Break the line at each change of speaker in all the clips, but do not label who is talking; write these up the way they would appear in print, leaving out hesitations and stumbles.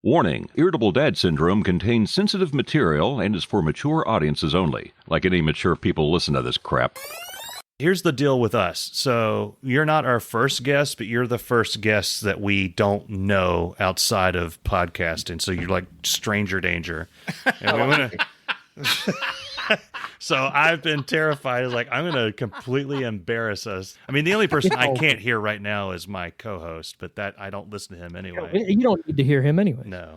Warning, Irritable Dad Syndrome contains sensitive material and is for mature audiences only. Like any mature people, listen to this crap.
Here's the deal with us. So you're not our first guest, but you're the first guest that we don't know outside of podcasting. So you're like stranger danger. And we wanna... So I've been terrified. Like, I'm going to completely embarrass us. I mean, the only person I can't hear right now is my co-host, but that I don't listen to him anyway.
You don't need to hear him anyway.
No.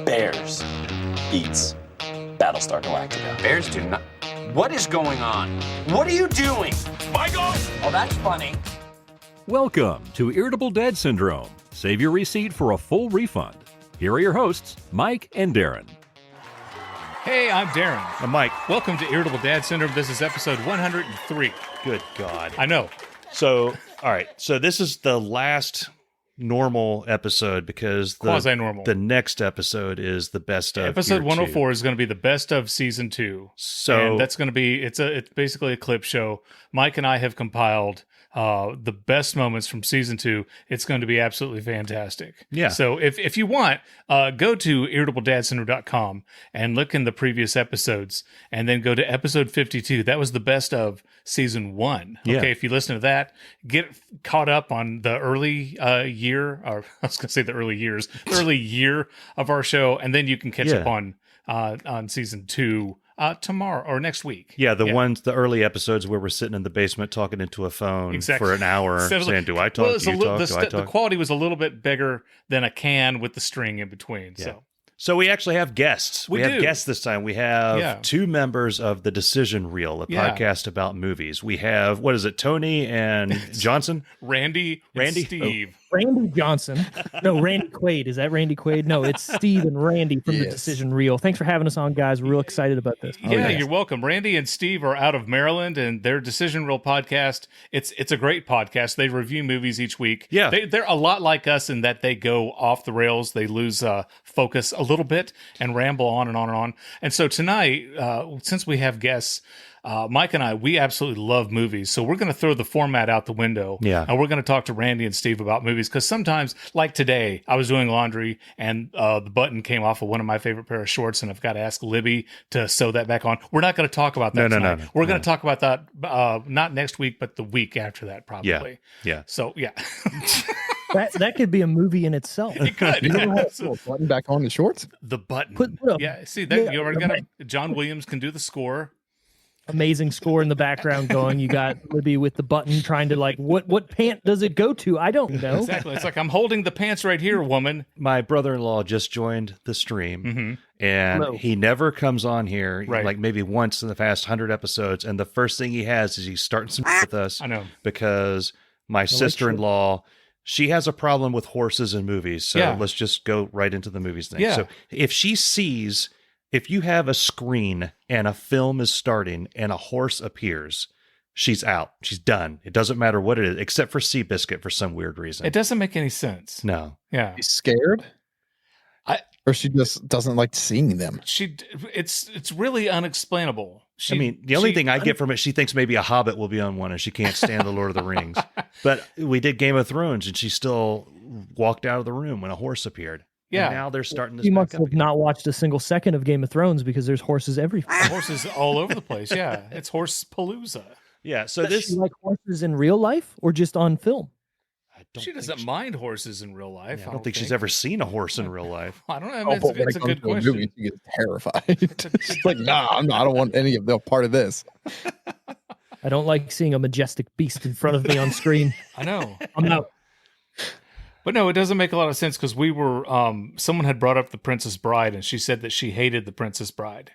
Bears beats Battlestar Galactica.
Bears do not. What is going on? What are you doing? My God!
Oh, that's funny.
Welcome to Irritable Dad Syndrome. Save your receipt for a full refund. Here are your hosts, Mike and Darin.
Hey, I'm Darin.
Now, Mike.
Welcome to Irritable Dad Syndrome. This is episode 103.
Good God.
I know.
So, all right. So this is the last normal episode because
Quasi-normal.
The next episode is the best of
Episode 104 is going to be the best of season 2.
So
and that's going to be it's basically a clip show. Mike and I have compiled the best moments from season 2. It's going to be absolutely fantastic.
Yeah.
So if you want, go to irritabledadsyndrome.com and look in the previous episodes, and then go to episode 52. That was the best of season 1.
Yeah.
Okay, if you listen to that, get caught up on the early year, or I was going to say the early year of our show, and then you can catch up on season 2. Tomorrow or next week.
Yeah, the early episodes where we're sitting in the basement talking into a phone for an hour, saying, "Do I talk?
Well,
do you talk? Do I talk?"
The quality was a little bit bigger than a can with the string in between.
Yeah. So we actually have guests. We have guests this time. We have two members of the Decision Reel, a podcast about movies. We have, what is it, Tony and Johnson?
Randy, Steve.
Randy Johnson. No, Randy Quaid. Is that Randy Quaid? No, it's Steve and Randy from the Decision Reel. Thanks for having us on, guys. We're real excited about this.
Yeah, you're welcome. Randy and Steve are out of Maryland, and their Decision Reel podcast, it's a great podcast. They review movies each week.
Yeah.
They're a lot like us in that they go off the rails. They lose focus a little bit and ramble on and on and on. And so tonight, since we have guests, Mike and I, we absolutely love movies. So we're going to throw the format out the window.
Yeah.
And we're going to talk to Randy and Steve about movies. Because sometimes, like today, I was doing laundry and the button came off of one of my favorite pair of shorts, and I've got to ask Libby to sew that back on. We're not going to talk about that tonight. We're going to talk about that not next week, but the week after that, probably.
Yeah.
So, yeah.
That could be a movie in itself.
It could.
Button back on the shorts?
The button.
Put
yeah, see, that you already got John Williams can do the score.
Amazing score in the background going. You got Libby with the button trying to what pant does it go to? I don't know.
Exactly. It's like, I'm holding the pants right here, woman.
My brother-in-law just joined the stream, and he never comes on here, like maybe once in the past 100 episodes, and the first thing he has is he's starting some with us.
I know.
Because my sister-in-law, she has a problem with horses and movies, so let's just go right into the movies thing.
Yeah.
So if you have a screen and a film is starting and a horse appears, she's out. She's done. It doesn't matter what it is, except for Seabiscuit for some weird reason.
It doesn't make any sense.
No.
Yeah.
She's scared? Or she just doesn't like seeing them?
It's really unexplainable.
The only thing I get from it, she thinks maybe a Hobbit will be on one and she can't stand the Lord of the Rings. But we did Game of Thrones and she still walked out of the room when a horse appeared.
Yeah.
And now they're starting this.
You must have not watched a single second of Game of Thrones because there's horses everywhere.
Horses all over the place. Yeah. It's horse palooza.
Yeah. So
Does she like horses in real life or just on film?
She doesn't mind horses in real life.
Yeah, I don't think she's ever seen a horse in real life.
I don't know. It's a good question.
Movie, she gets terrified. She's like, nah, I don't want any of the part of this.
I don't like seeing a majestic beast in front of me on screen.
I know.
I'm out.
But no, it doesn't make a lot of sense because we were, someone had brought up The Princess Bride and she said that she hated The Princess Bride.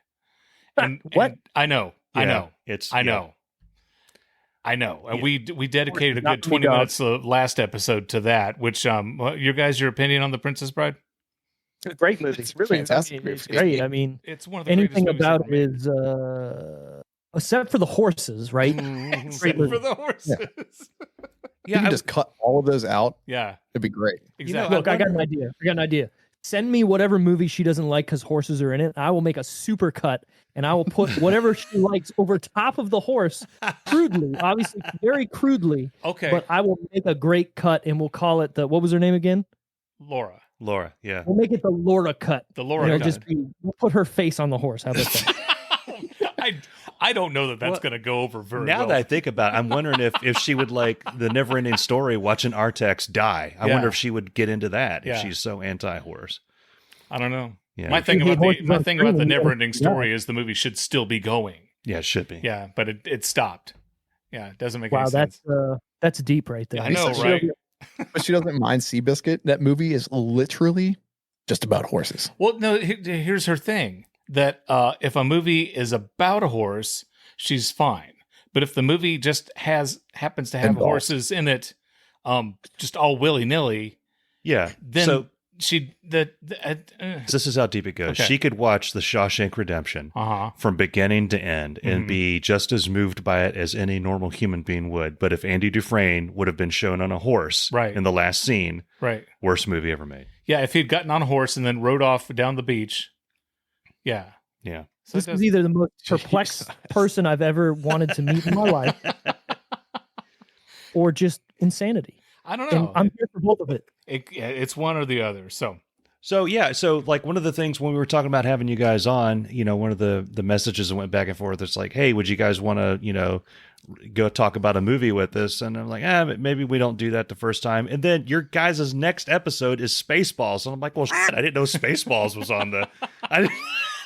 And
what?
And I know. I know. And we dedicated a good 20 minutes last episode to that, which, your opinion on The Princess Bride?
It's a great movie. It's really
fantastic.
It's great. I mean,
it's one of the
anything about
it
is, except for the horses, right?
Except for the horses.
Yeah, you can just cut all of those out.
Yeah.
It'd be great.
Exactly.
Look, I got an idea. Send me whatever movie she doesn't like because horses are in it. I will make a super cut and I will put whatever she likes over top of the horse, crudely, obviously very crudely.
Okay.
But I will make a great cut and we'll call it what was her name again?
Laura.
Laura, yeah.
We'll make it the Laura cut.
The Laura
It'll
cut.
just be, we'll put her face on the horse. How about that?
I don't know that that's going to go over very
Now
well.
that I think about it, I'm wondering if she would like the never-ending story watching Artax die. I wonder if she would get into that if she's so anti-horse.
I don't know.
Yeah.
My thing
You hate
about
horses on
the
screen,
never-ending
yeah.
story is the movie should still be going.
Yeah, it should be.
Yeah, but it stopped. Yeah, it doesn't make any
Wow,
sense.
that's deep right there.
I know,
She
right?
But she doesn't mind Seabiscuit. That movie is literally just about horses.
Well, no, here's her thing. That if a movie is about a horse, she's fine. But if the movie just happens to have
And dogs.
horses in it, just all willy-nilly,
Yeah.
then
So this is how deep it goes.
Okay.
She could watch The Shawshank Redemption
uh-huh.
from beginning to end and
Mhm.
be just as moved by it as any normal human being would. But if Andy Dufresne would have been shown on a horse
Right.
in the last scene,
Right.
worst movie ever made.
Yeah, if he'd gotten on a horse and then rode off down the beach. Yeah.
Yeah.
So
This is either the most perplexed person I've ever wanted to meet in my life, or just insanity.
I don't
And
know.
I'm here for both of it.
It's one or the other. So
So like one of the things when we were talking about having you guys on, one of the messages that went back and forth, it's like, hey, would you guys want to, go talk about a movie with us? And I'm like, maybe we don't do that the first time. And then your guys' next episode is Spaceballs. And I'm like, well, shit, I didn't know Spaceballs was on I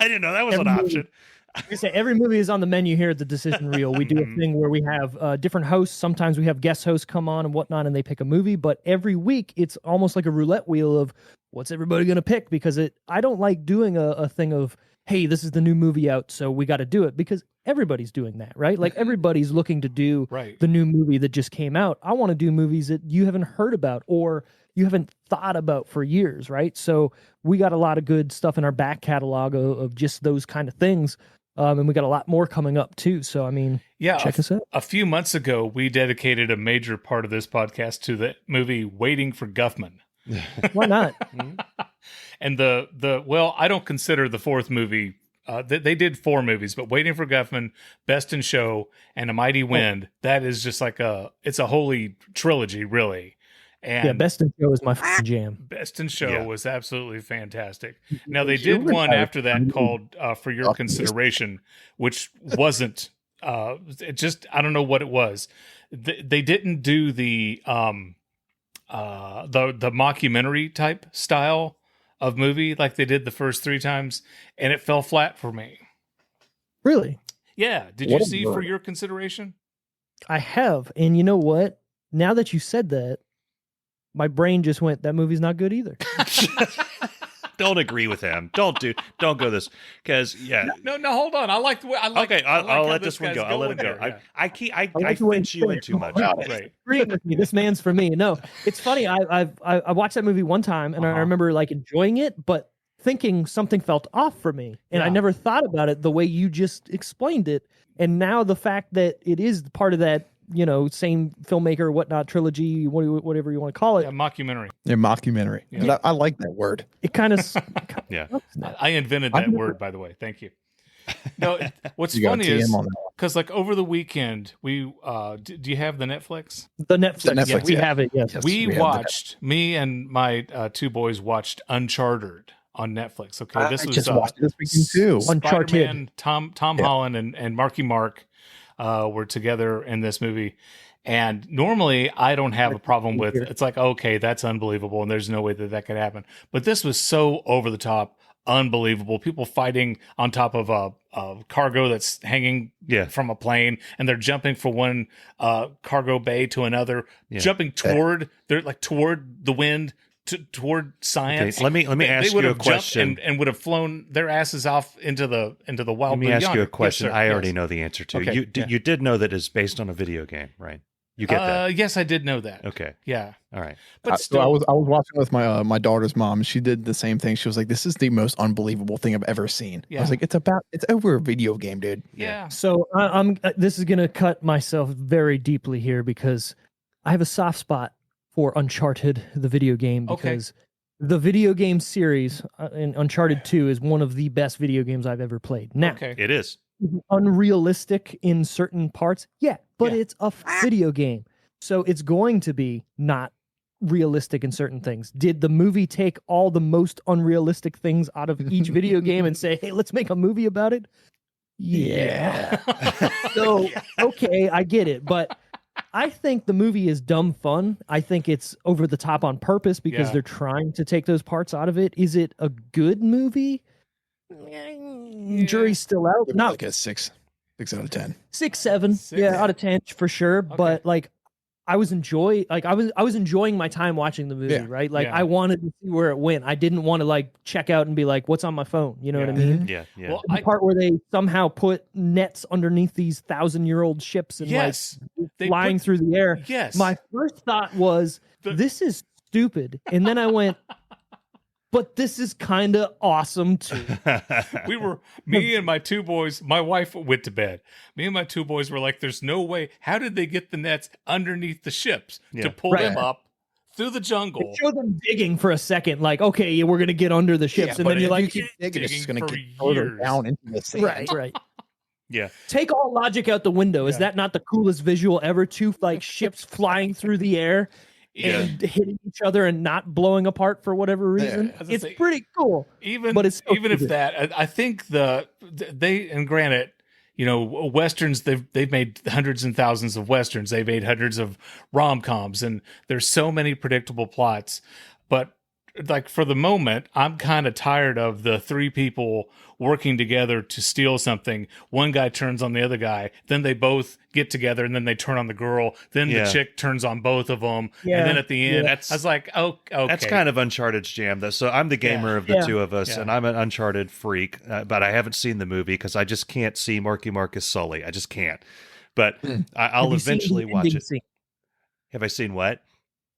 didn't know that was an option.
Like I say, every movie is on the menu here at the Decision Reel. We do a thing where we have different hosts. Sometimes we have guest hosts come on and whatnot, and they pick a movie. But every week, it's almost like a roulette wheel of what's everybody going to pick? Because I don't like doing a thing of, hey, this is the new movie out, so we got to do it. Because everybody's doing that, right? Like everybody's looking to do
Right.
the new movie that just came out. I want to do movies that you haven't heard about or you haven't thought about for years, right? So we got a lot of good stuff in our back catalog of just those kind of things. And we got a lot more coming up too. So, I mean, check us out.
A few months ago, we dedicated a major part of this podcast to the movie Waiting for Guffman.
Why not?
And well, I don't consider the fourth movie. They did 4 movies, but Waiting for Guffman, Best in Show, and A Mighty Wind. That is just like it's a holy trilogy, really. And
Yeah, Best in Show is my f***ing jam.
Best in Show
Yeah.
was absolutely fantastic. Now they did one after that called For Your Consideration, which wasn't. It just I don't know what it was. They didn't do the mockumentary type style of movie like they did the first 3 times, and it fell flat for me.
Really?
Yeah. Did
What
you
a
see
word.
For Your Consideration?
I have. And you know what? Now that you said that, my brain just went, that movie's not good either.
Don't agree with him. Don't go this because
No, hold on. I like the way. I'll
I'll let this one go. I'll let it go. I
like the way
fence you in
it's
too much.
Right.
Agreeing with me. This man's for me. No, it's funny. I watched that movie one time and I remember like enjoying it, but thinking something felt off for me. And I
Yeah.
never thought about it the way you just explained it. And now the fact that it is part of that, same filmmaker, whatnot, trilogy, whatever you want to call it,
Yeah, mockumentary.
A mockumentary.
Yeah.
But I like that word.
it kind of.
Yeah.
I invented that word, by the way. Thank you. No, what's
You got
funny
TM
is
on that.
because like over the weekend, we do you have the Netflix?
The Netflix.
Netflix,
Yeah, we
yeah.
have it. Yes.
Yes.
We
we have
watched. Me and my 2 boys watched Uncharted on Netflix. Okay, this
I
was
just watched it this weekend too.
Uncharted.
Spider-Man, Tom Holland and Marky Mark were together in this movie. And normally I don't have a problem with it's like, okay, that's unbelievable. And there's no way that could happen. But this was so over the top, unbelievable. People fighting on top of a cargo that's hanging from a plane. And they're jumping from one cargo bay to another, jumping toward the wind. Toward science.
Okay, let me ask
they would
you a
have jumped
question.
and would have flown their asses off into the wild.
Let me
blue
ask you
yonder.
a question
Yes, sir.
I already
Yes.
know the answer to.
Okay,
You did know that it's based on a video game, right? You get that?
Yes, I did know that.
Okay.
Yeah,
All right.
but
So
still,
I was watching with my daughter's mom, and she did the same thing. She was like, "This is the most unbelievable thing I've ever seen." I
Yeah.
was like, "It's over a video game, dude."
yeah.
So I'm. This is gonna cut myself very deeply here because I have a soft spot for Uncharted, the video game,
Okay.
because the video game series in Uncharted 2 is one of the best video games I've ever played. Now,
Okay.
It is.
unrealistic in certain parts, but
Yeah.
it's a video game, so it's going to be not realistic in certain things. Did the movie take all the most unrealistic things out of each video game and say, hey, let's make a movie about it? Yeah. So, okay, I get it. But I think the movie is dumb fun. I think it's over the top on purpose because they're trying to take those parts out of it. Is it a good movie? Jury's still out. Not
like a 6 out of 10.
6, 7. Yeah, out of 10 for sure. Okay. But like I was enjoying my time watching the movie, right? Like I wanted to see where it went. I didn't want to like check out and be like, what's on my phone? You know what I mean?
Yeah.
Well, the part where they somehow put nets underneath these 1,000-year-old ships and like flying through the air.
Yes.
My first thought was, this is stupid. And then I went, but this is kind of awesome too.
Me and my two boys, my wife went to bed. Me and my two boys were like, there's no way. How did they get the nets underneath the ships to pull them up through the jungle?
Show them digging for a second, like, okay, we're going to get under the ships. And then you're like,
you keep digging, it's just going to get further down into the sand.
Right.
Yeah.
Take all logic out the window. Is that not the coolest visual ever? Two like ships flying through the air and hitting each other and not blowing apart for whatever reason. It's pretty cool. But it's
even if that, I think they and granted, you know, westerns they've made hundreds and thousands of westerns. They've made hundreds of rom-coms, and there's so many predictable plots. But like for the moment, I'm kind of tired of the three people working together to steal something. One guy turns on the other guy, then they both get together, and then they turn on the girl. Then the chick turns on both of them, and then at the end, I was like, "Oh, okay." That's
kind of Uncharted's jam. So I'm the gamer of the two of us, and I'm an Uncharted freak, but I haven't seen the movie because I just can't see Marky Marcus Sully. I just can't. But I'll eventually watch it.
Scene?
Have I seen what?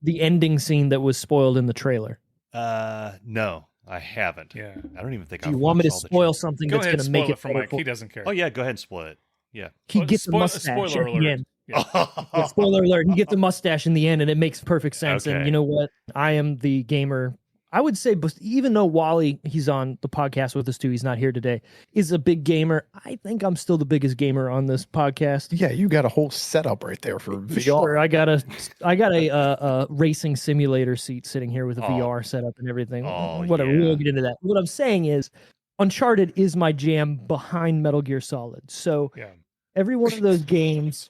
The ending scene that was spoiled in the trailer.
No, I haven't.
Yeah,
I don't even think.
Do you want me to spoil something that's going to make it
for Mike? He doesn't care.
Oh yeah, go ahead and spoil it. Yeah,
he gets a mustache
spoiler
at
alert.
the end. Yeah, spoiler alert! He gets a mustache in the end, and it makes perfect sense.
Okay.
And you know what? I am the gamer. I would say, even though Wally, he's on the podcast with us too, he's not here today, is a big gamer. I think I'm still the biggest gamer on this podcast.
Yeah, you got a whole setup right there for VR.
Sure, I got a racing simulator seat sitting here with a VR setup and everything. Whatever, we won't get into that. What I'm saying is, Uncharted is my jam behind Metal Gear Solid. So every one of those games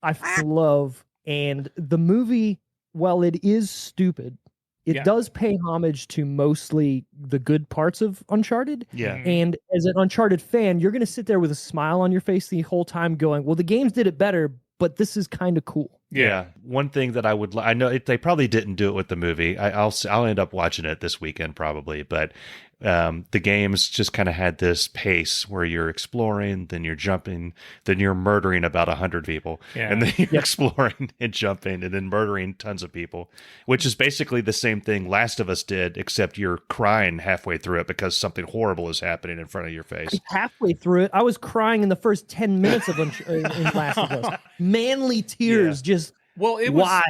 I love, and the movie, while it is stupid, it does pay homage to mostly the good parts of Uncharted.
Yeah.
And as an Uncharted fan, you're going to sit there with a smile on your face the whole time going, well, the games did it better, but this is kind of cool.
Yeah. One thing that I know they probably didn't do it with the movie. I'll end up watching it this weekend probably, but the games just kind of had this pace where you're exploring, then you're jumping, then you're murdering about 100 people, and then you're exploring and jumping and then murdering tons of people, which is basically the same thing Last of Us did, except you're crying halfway through it because something horrible is happening in front of your face.
Halfway through it, I was crying in the first 10 minutes of in Last of Us. Manly tears, just
it was,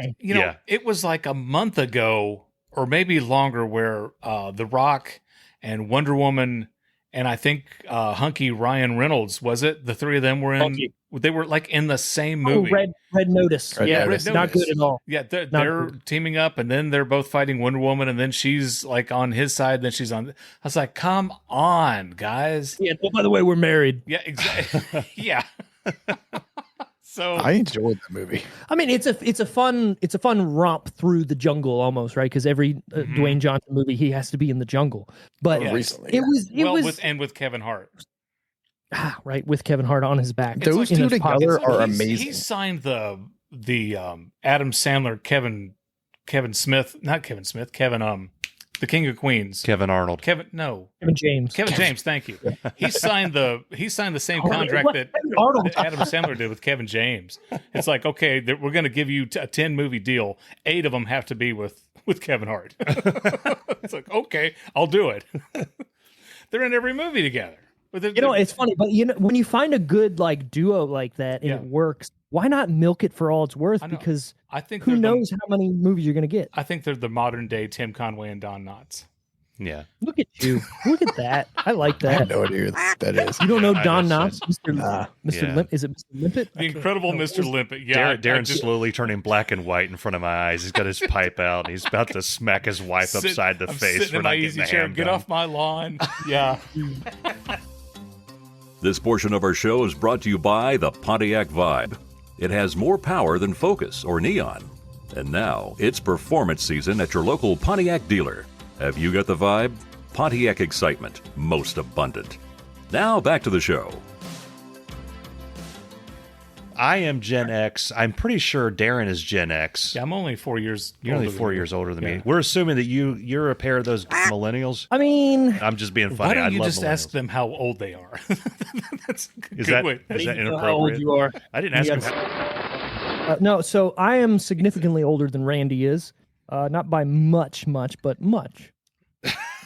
it was like a month ago or maybe longer where The Rock and Wonder Woman and I think hunky Ryan Reynolds, was it? The three of them were in. They were like in the same movie.
Red Notice.
Red Notice.
Not good at all.
Yeah, they're teaming up, and then they're both fighting Wonder Woman, and then she's like on his side, then she's on. I was like, come on, guys.
Yeah. Oh, by the way, we're married.
Yeah. Exactly. Yeah. So
I enjoyed the movie.
I mean, it's a fun romp through the jungle almost, right? Because every Dwayne Johnson movie, he has to be in the jungle. But
recently,
it was
with Kevin Hart.
Right, with Kevin Hart on his back.
Those two together are amazing.
He signed the Adam Sandler Kevin Smith, not Kevin Smith, Kevin the King of Queens.
Kevin Arnold.
Kevin James. Thank you. He signed the same contract that Adam Sandler did with Kevin James. It's like, okay, we're going to give you a 10 movie deal. 8 of them have to be with Kevin Hart. It's like, okay, I'll do it. They're in every movie together.
It's funny, but when you find a good like duo like that and it works, why not milk it for all it's worth? Because
I think
who knows how many movies you're going to get.
I think they're the modern day Tim Conway and Don Knotts.
Yeah.
Look at you. Look at that. I like
I have
that.
no idea who that is.
You don't know
I
Don
know,
Knotts, Mr.
Nah.
Mr.
Yeah.
Limp? Is it Mr. Limpet?
The incredible Mr. Limpet. Yeah,
Darin's
just
slowly turning black and white in front of my eyes. He's got his pipe out, and he's about to smack his wife upside the
I'm
face
sitting
for
in
not
my
getting
easy
the
chair.
ham
Get
done.
off my lawn. Yeah.
This portion of our show is brought to you by the Pontiac Vibe. It has more power than Focus or Neon. And now, it's performance season at your local Pontiac dealer. Have you got the vibe? Pontiac excitement, most abundant. Now, back to the show.
I am Gen X. I'm pretty sure Darin is Gen X.
Yeah, I'm only 4 years.
You're only
older
4
than you.
years older than me.
Yeah.
We're assuming that you're a pair of those millennials.
I mean,
I'm just being
Why
funny.
don't
I
you
love
just ask
millennials.
them how old they are? That's a
Is
good
that
way.
is that
you know how old
inappropriate?
you are.
I didn't ask
You
him.
got- no, so I am significantly older than Randy is. Not by much, but much.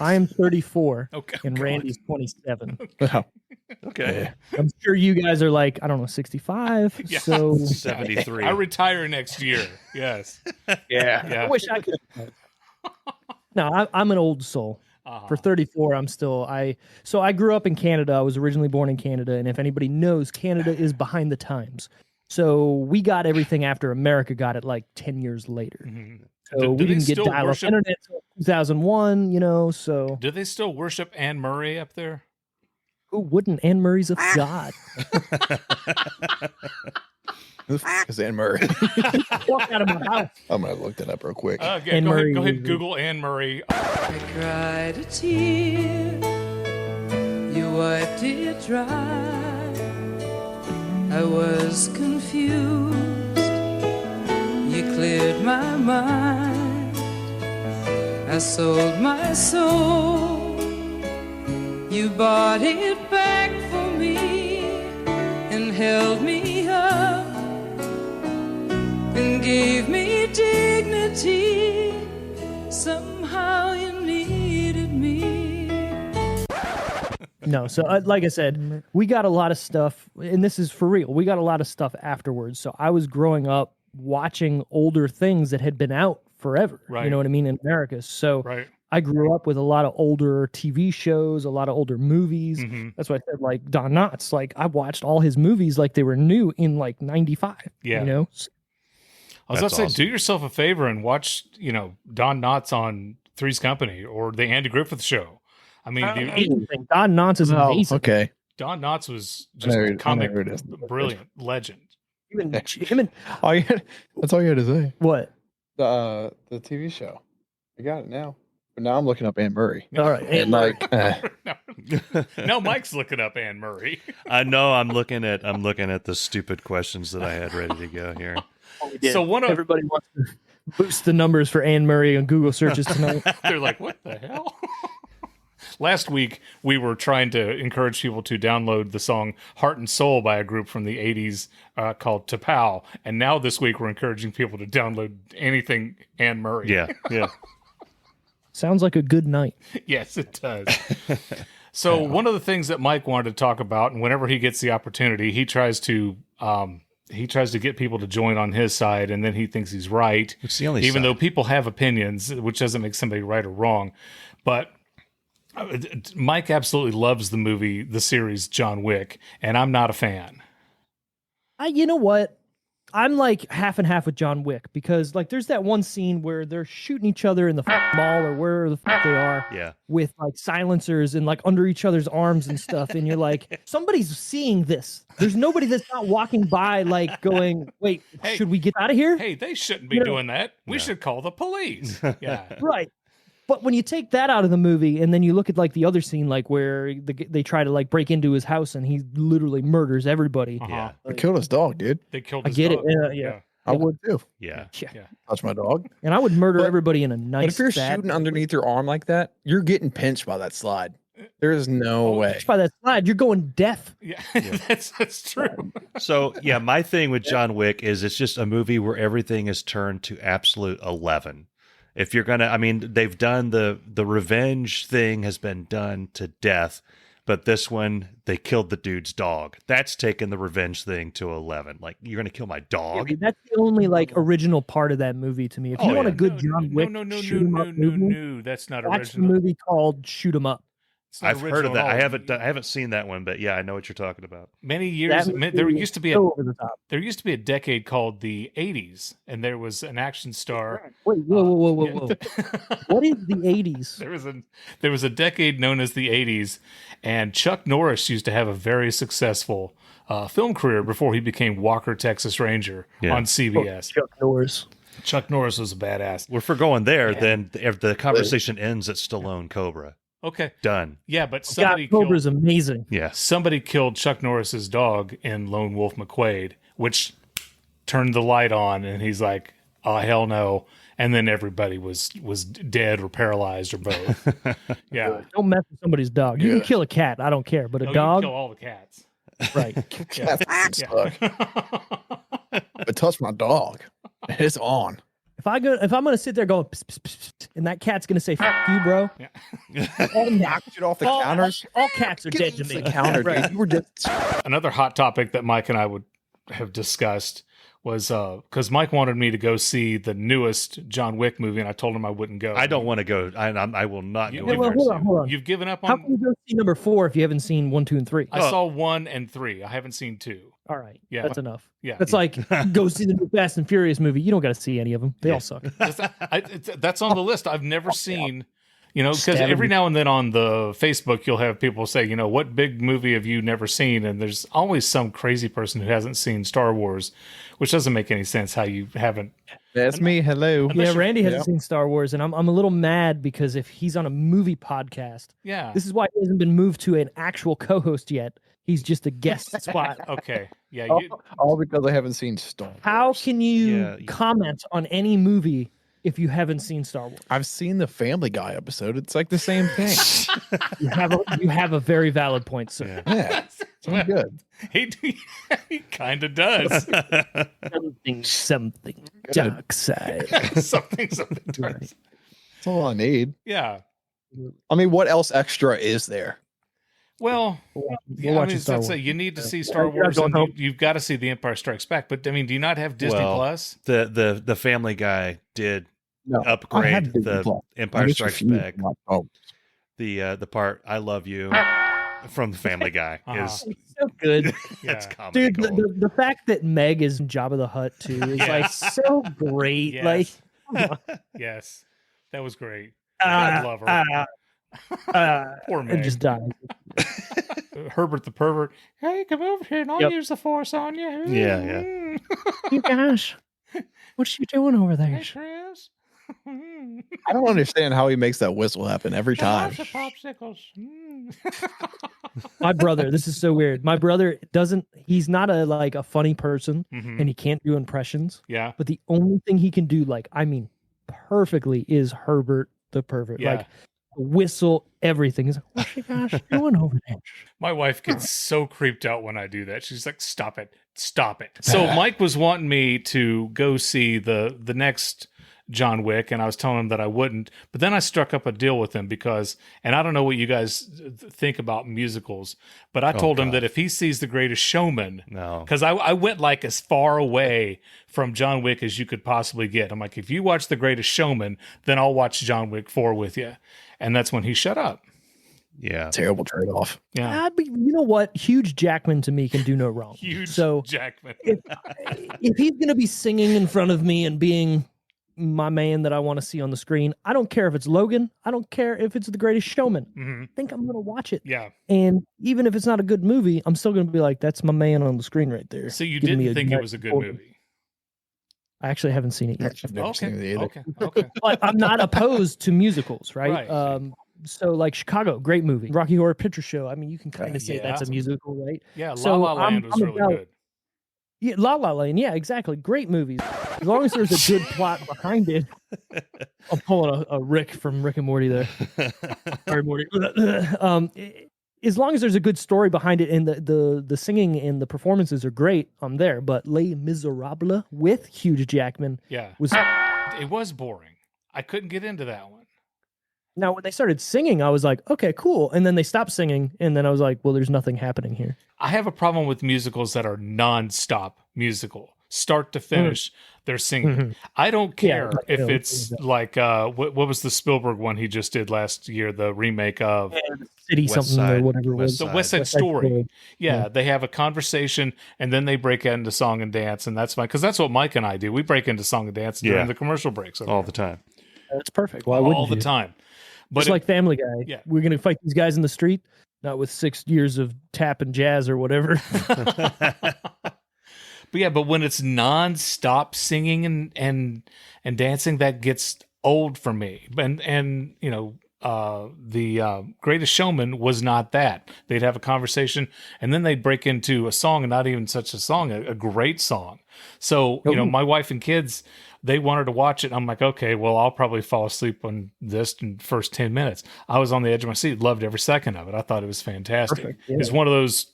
I am 34,
Okay,
and
God.
Randy's 27.
Wow.
Okay,
I'm sure you guys are like, I don't know, 65.
Yeah.
So
73.
I retire next year. Yes.
yeah,
Yeah.
I wish I could. No, I'm an old soul. For 34, I'm still So I grew up in Canada. I was originally born in Canada, and if anybody knows, Canada is behind the times. So we got everything after America got it like 10 years later.
Mhm.
So
Do
we
they
didn't get
still
dial-up
worship-
internet until 2001. You know, so
Do they still worship Anne Murray up there?
who wouldn't? Anne Murray's a god.
Who the f- is Anne Murray?
Walk out of my house.
I'm gonna look that up real quick.
Okay,
Anne
go
Murray
ahead.
is-
Google Anne Murray.
I cried a tear, you wiped it dry. I was confused, you cleared my mind. I sold my soul, you bought it back for me and held me up and gave me dignity. Somehow you needed me.
No, so like I said, we got a lot of stuff, and this is for real. We got a lot of stuff afterwards. So I was growing up watching older things that had been out forever. You
Right.
know what I mean, in America. So
Right.
I grew up with a lot of older TV shows, a lot of older movies.
Mhm.
That's why I said like Don Knotts. Like I watched all his movies like they were new in like '95.
Yeah.
You know.
I was
That's
about to say,
awesome.
do yourself a favor and watch, Don Knotts on Three's Company or the Andy Griffith Show. I mean,
Amazing. Don Knotts is
Oh,
amazing.
okay.
Don Knotts was
I
just
know-
a
I know
comic,
who it is.
brilliant legend.
Even him and
All you had, that's all you had to say.
what?
The TV show. I got it now. But now I'm looking up Anne Murray.
All right, Anne
And
Murray.
like,
Now Mike's looking up Anne Murray.
I know. I'm looking at the stupid questions that I had ready to go here.
So one of
Everybody wants to boost the numbers for Anne Murray on Google searches tonight.
they're like, what the hell? Last week, we were trying to encourage people to download the song Heart and Soul by a group from the 80s called Tapao. And now this week, we're encouraging people to download anything Anne Murray.
Yeah, yeah.
Sounds like a good night.
Yes, it does. So one of the things that Mike wanted to talk about, and whenever he gets the opportunity, he tries to get people to join on his side, and then he thinks he's right.
It's the only
even
side.
though people have opinions, which doesn't make somebody right or wrong. But Mike absolutely loves the series John Wick, and I'm not a fan.
You know what? I'm like half and half with John Wick because like there's that one scene where they're shooting each other in the mall or where the fuck they are
Yeah.
with like silencers and like under each other's arms and stuff. And you're like, somebody's seeing this. There's nobody that's not walking by like going, wait,
Hey.
should we get out of here?
Hey, they shouldn't be
You know-
doing that. We should call the police. Yeah.
Right. But when you take that out of the movie and then you look at like the other scene, like where they try to like break into his house and he literally murders everybody.
Uh-huh.
I killed his dog, dude.
They killed
I
his
get
dog.
it. Yeah.
I would too.
Yeah.
Yeah.
Touch my dog.
And I would murder
But-
everybody in a nice.
But if you're
fat-
shooting underneath your arm like that, you're getting pinched by that slide. There is no way.
by that slide, you're going deaf.
Yeah, that's true.
So yeah, my thing with John Wick is it's just a movie where everything is turned to absolute 11. If you're gonna, I mean, they've done the revenge thing has been done to death, But this one, they killed the dude's dog. That's taking the revenge thing to 11. Like, you're going to kill my dog?
That's the only like original part of that movie to me. If you want a good John Wick shoot 'em up movie,
that's not
watch the
original.
movie called Shoot 'em Up.
I've heard of that. I haven't seen that one, but yeah, I know what you're talking about.
Many years there used to be
over the top.
there used to be a decade called the 80s, and there was an action star.
Wait, whoa. What is the 80s?
There was a decade known as the 80s, and Chuck Norris used to have a very successful film career before he became Walker, Texas Ranger on CBS. Chuck Norris was a badass.
Well, if we're going there, then if the conversation ends at Stallone Cobra.
Okay.
Done.
Yeah, but
Cobra's amazing.
Yeah.
Somebody killed Chuck Norris's dog in Lone Wolf McQuade, which turned the light on, and he's like, "Oh hell no!" And then everybody was dead or paralyzed or both. Yeah.
Don't mess with somebody's dog. You can kill a cat. I don't care, but a dog.
You can kill all the cats.
Right.
But touch my dog. It's on.
If I'm gonna sit there going, pss, pss, pss, pss, and that cat's gonna say "F you, bro,"
Knock it off the counters.
All cats are dead to me.
Counter, dude. You were just
Another hot topic that Mike and I would have discussed was because Mike wanted me to go see the newest John Wick movie, and I told him I wouldn't go.
I don't want to go. I will not go.
Hold on.
You've given up on.
How can you go see number 4 if you haven't seen 1, 2, and 3?
I saw 1 and 3. I haven't seen 2.
All right.
Yeah.
That's enough.
Yeah.
That's like go see the new Fast and Furious movie. You don't got to see any of them. They all suck.
That's on the list. I've never seen. Because every now and then on the Facebook, you'll have people say, what big movie have you never seen? And there's always some crazy person who hasn't seen Star Wars, which doesn't make any sense how you haven't.
That's me. Hello.
Yeah, Randy hasn't seen Star Wars, and I'm a little mad because if he's on a movie podcast, this is why he hasn't been moved to an actual co-host yet. He's just a guest spot.
Okay. Yeah.
All because I haven't seen Star Wars.
How can you comment on any movie if you haven't seen Star Wars?
I've seen the Family Guy episode. It's like the same thing.
You have a very valid point, sir.
Yeah. It's good.
He kind of does.
Something dark side.
something dark.
That's all I need.
Yeah.
I mean, what else extra is there?
Well, you need to see Star Wars, and you've got to see The Empire Strikes Back. But I mean, do you not have Disney Plus?
The Family Guy did upgrade the Empire Strikes Back. The part "I love you" from the Family Guy is
so good.
It's comedy.
Dude, the fact that Meg is Jabba the Hutt too is like so great.
Yes.
Like,
yes, that was great. I love her. Poor Meg.
It just died.
Herbert the pervert. Hey, come over here and I'll use the force on you.
Yeah.
You guys, what you doing over there?
Hey, Chris.
I don't understand how he makes that whistle happen every time.
Lots of popsicles.
My brother, this is so weird. My brother he's not a funny person, and he can't do impressions.
Yeah.
But the only thing he can do, perfectly, is Herbert the pervert.
Yeah.
Like, whistle, everything. He's like, what's you guys doing over there?
My wife gets so creeped out when I do that. She's like, stop it. So Mike was wanting me to go see the next John Wick, and I was telling him that I wouldn't. But then I struck up a deal with him and I don't know what you guys think about musicals, but I told him that if he sees The Greatest Showman, because I went like as far away from John Wick as you could possibly get. I'm like, if you watch The Greatest Showman, then I'll watch John Wick 4 with you. And that's when he shut up.
Yeah.
Terrible trade-off.
Yeah.
You know what? Hugh Jackman to me can do no wrong.
Jackman.
if he's going to be singing in front of me and being my man that I want to see on the screen, I don't care if it's Logan. I don't care if it's The Greatest Showman.
Mm-hmm.
I think I'm going to watch it.
Yeah.
And even if it's not a good movie, I'm still going to be like, that's my man on the screen right there.
So you didn't think it was a good movie?
I actually haven't seen it yet.
I've never seen it either.
Okay.
But I'm not opposed to musicals, right? So like Chicago, great movie. Rocky Horror Picture Show. I mean, you can kind of say that's a musical, right?
Yeah,
so
La La Land was really good.
Yeah, La La Land. Yeah, exactly. Great movies. As long as there's a good plot behind it. I'm pulling a Rick from Rick and Morty there. Sorry, Morty. As long as there's a good story behind it and the singing and the performances are great, I'm there. But Les Miserables with Hugh Jackman
it was boring. I couldn't get into that one.
Now, when they started singing, I was like, okay, cool. And then they stopped singing, and then I was like, well, there's nothing happening here.
I have a problem with musicals that are non-stop musical, start to finish. They're singing. I don't care if it's like what was the Spielberg one he just did last year, the remake of
City
West
something
Side,
or whatever it was.
the West Side Story. Yeah, they have a conversation and then they break into song and dance, and that's fine because that's what Mike and I do. We break into song and dance during the commercial breaks
all the time.
That's perfect. Why wouldn't
all the
you?
time.
But just like Family Guy.
Yeah.
We're going to fight these guys in the street, not with 6 years of tap and jazz or whatever.
But when it's non-stop singing and dancing, that gets old for me. And you know, the Greatest Showman was not that. They'd have a conversation and then they'd break into a song, and not even such a song, a great song. So, you know, my wife and kids, they wanted to watch it. I'm like, okay, well, I'll probably fall asleep on this in the first 10 minutes. I was on the edge of my seat, loved every second of it. I thought it was fantastic.
Perfect, yeah.
It's one of those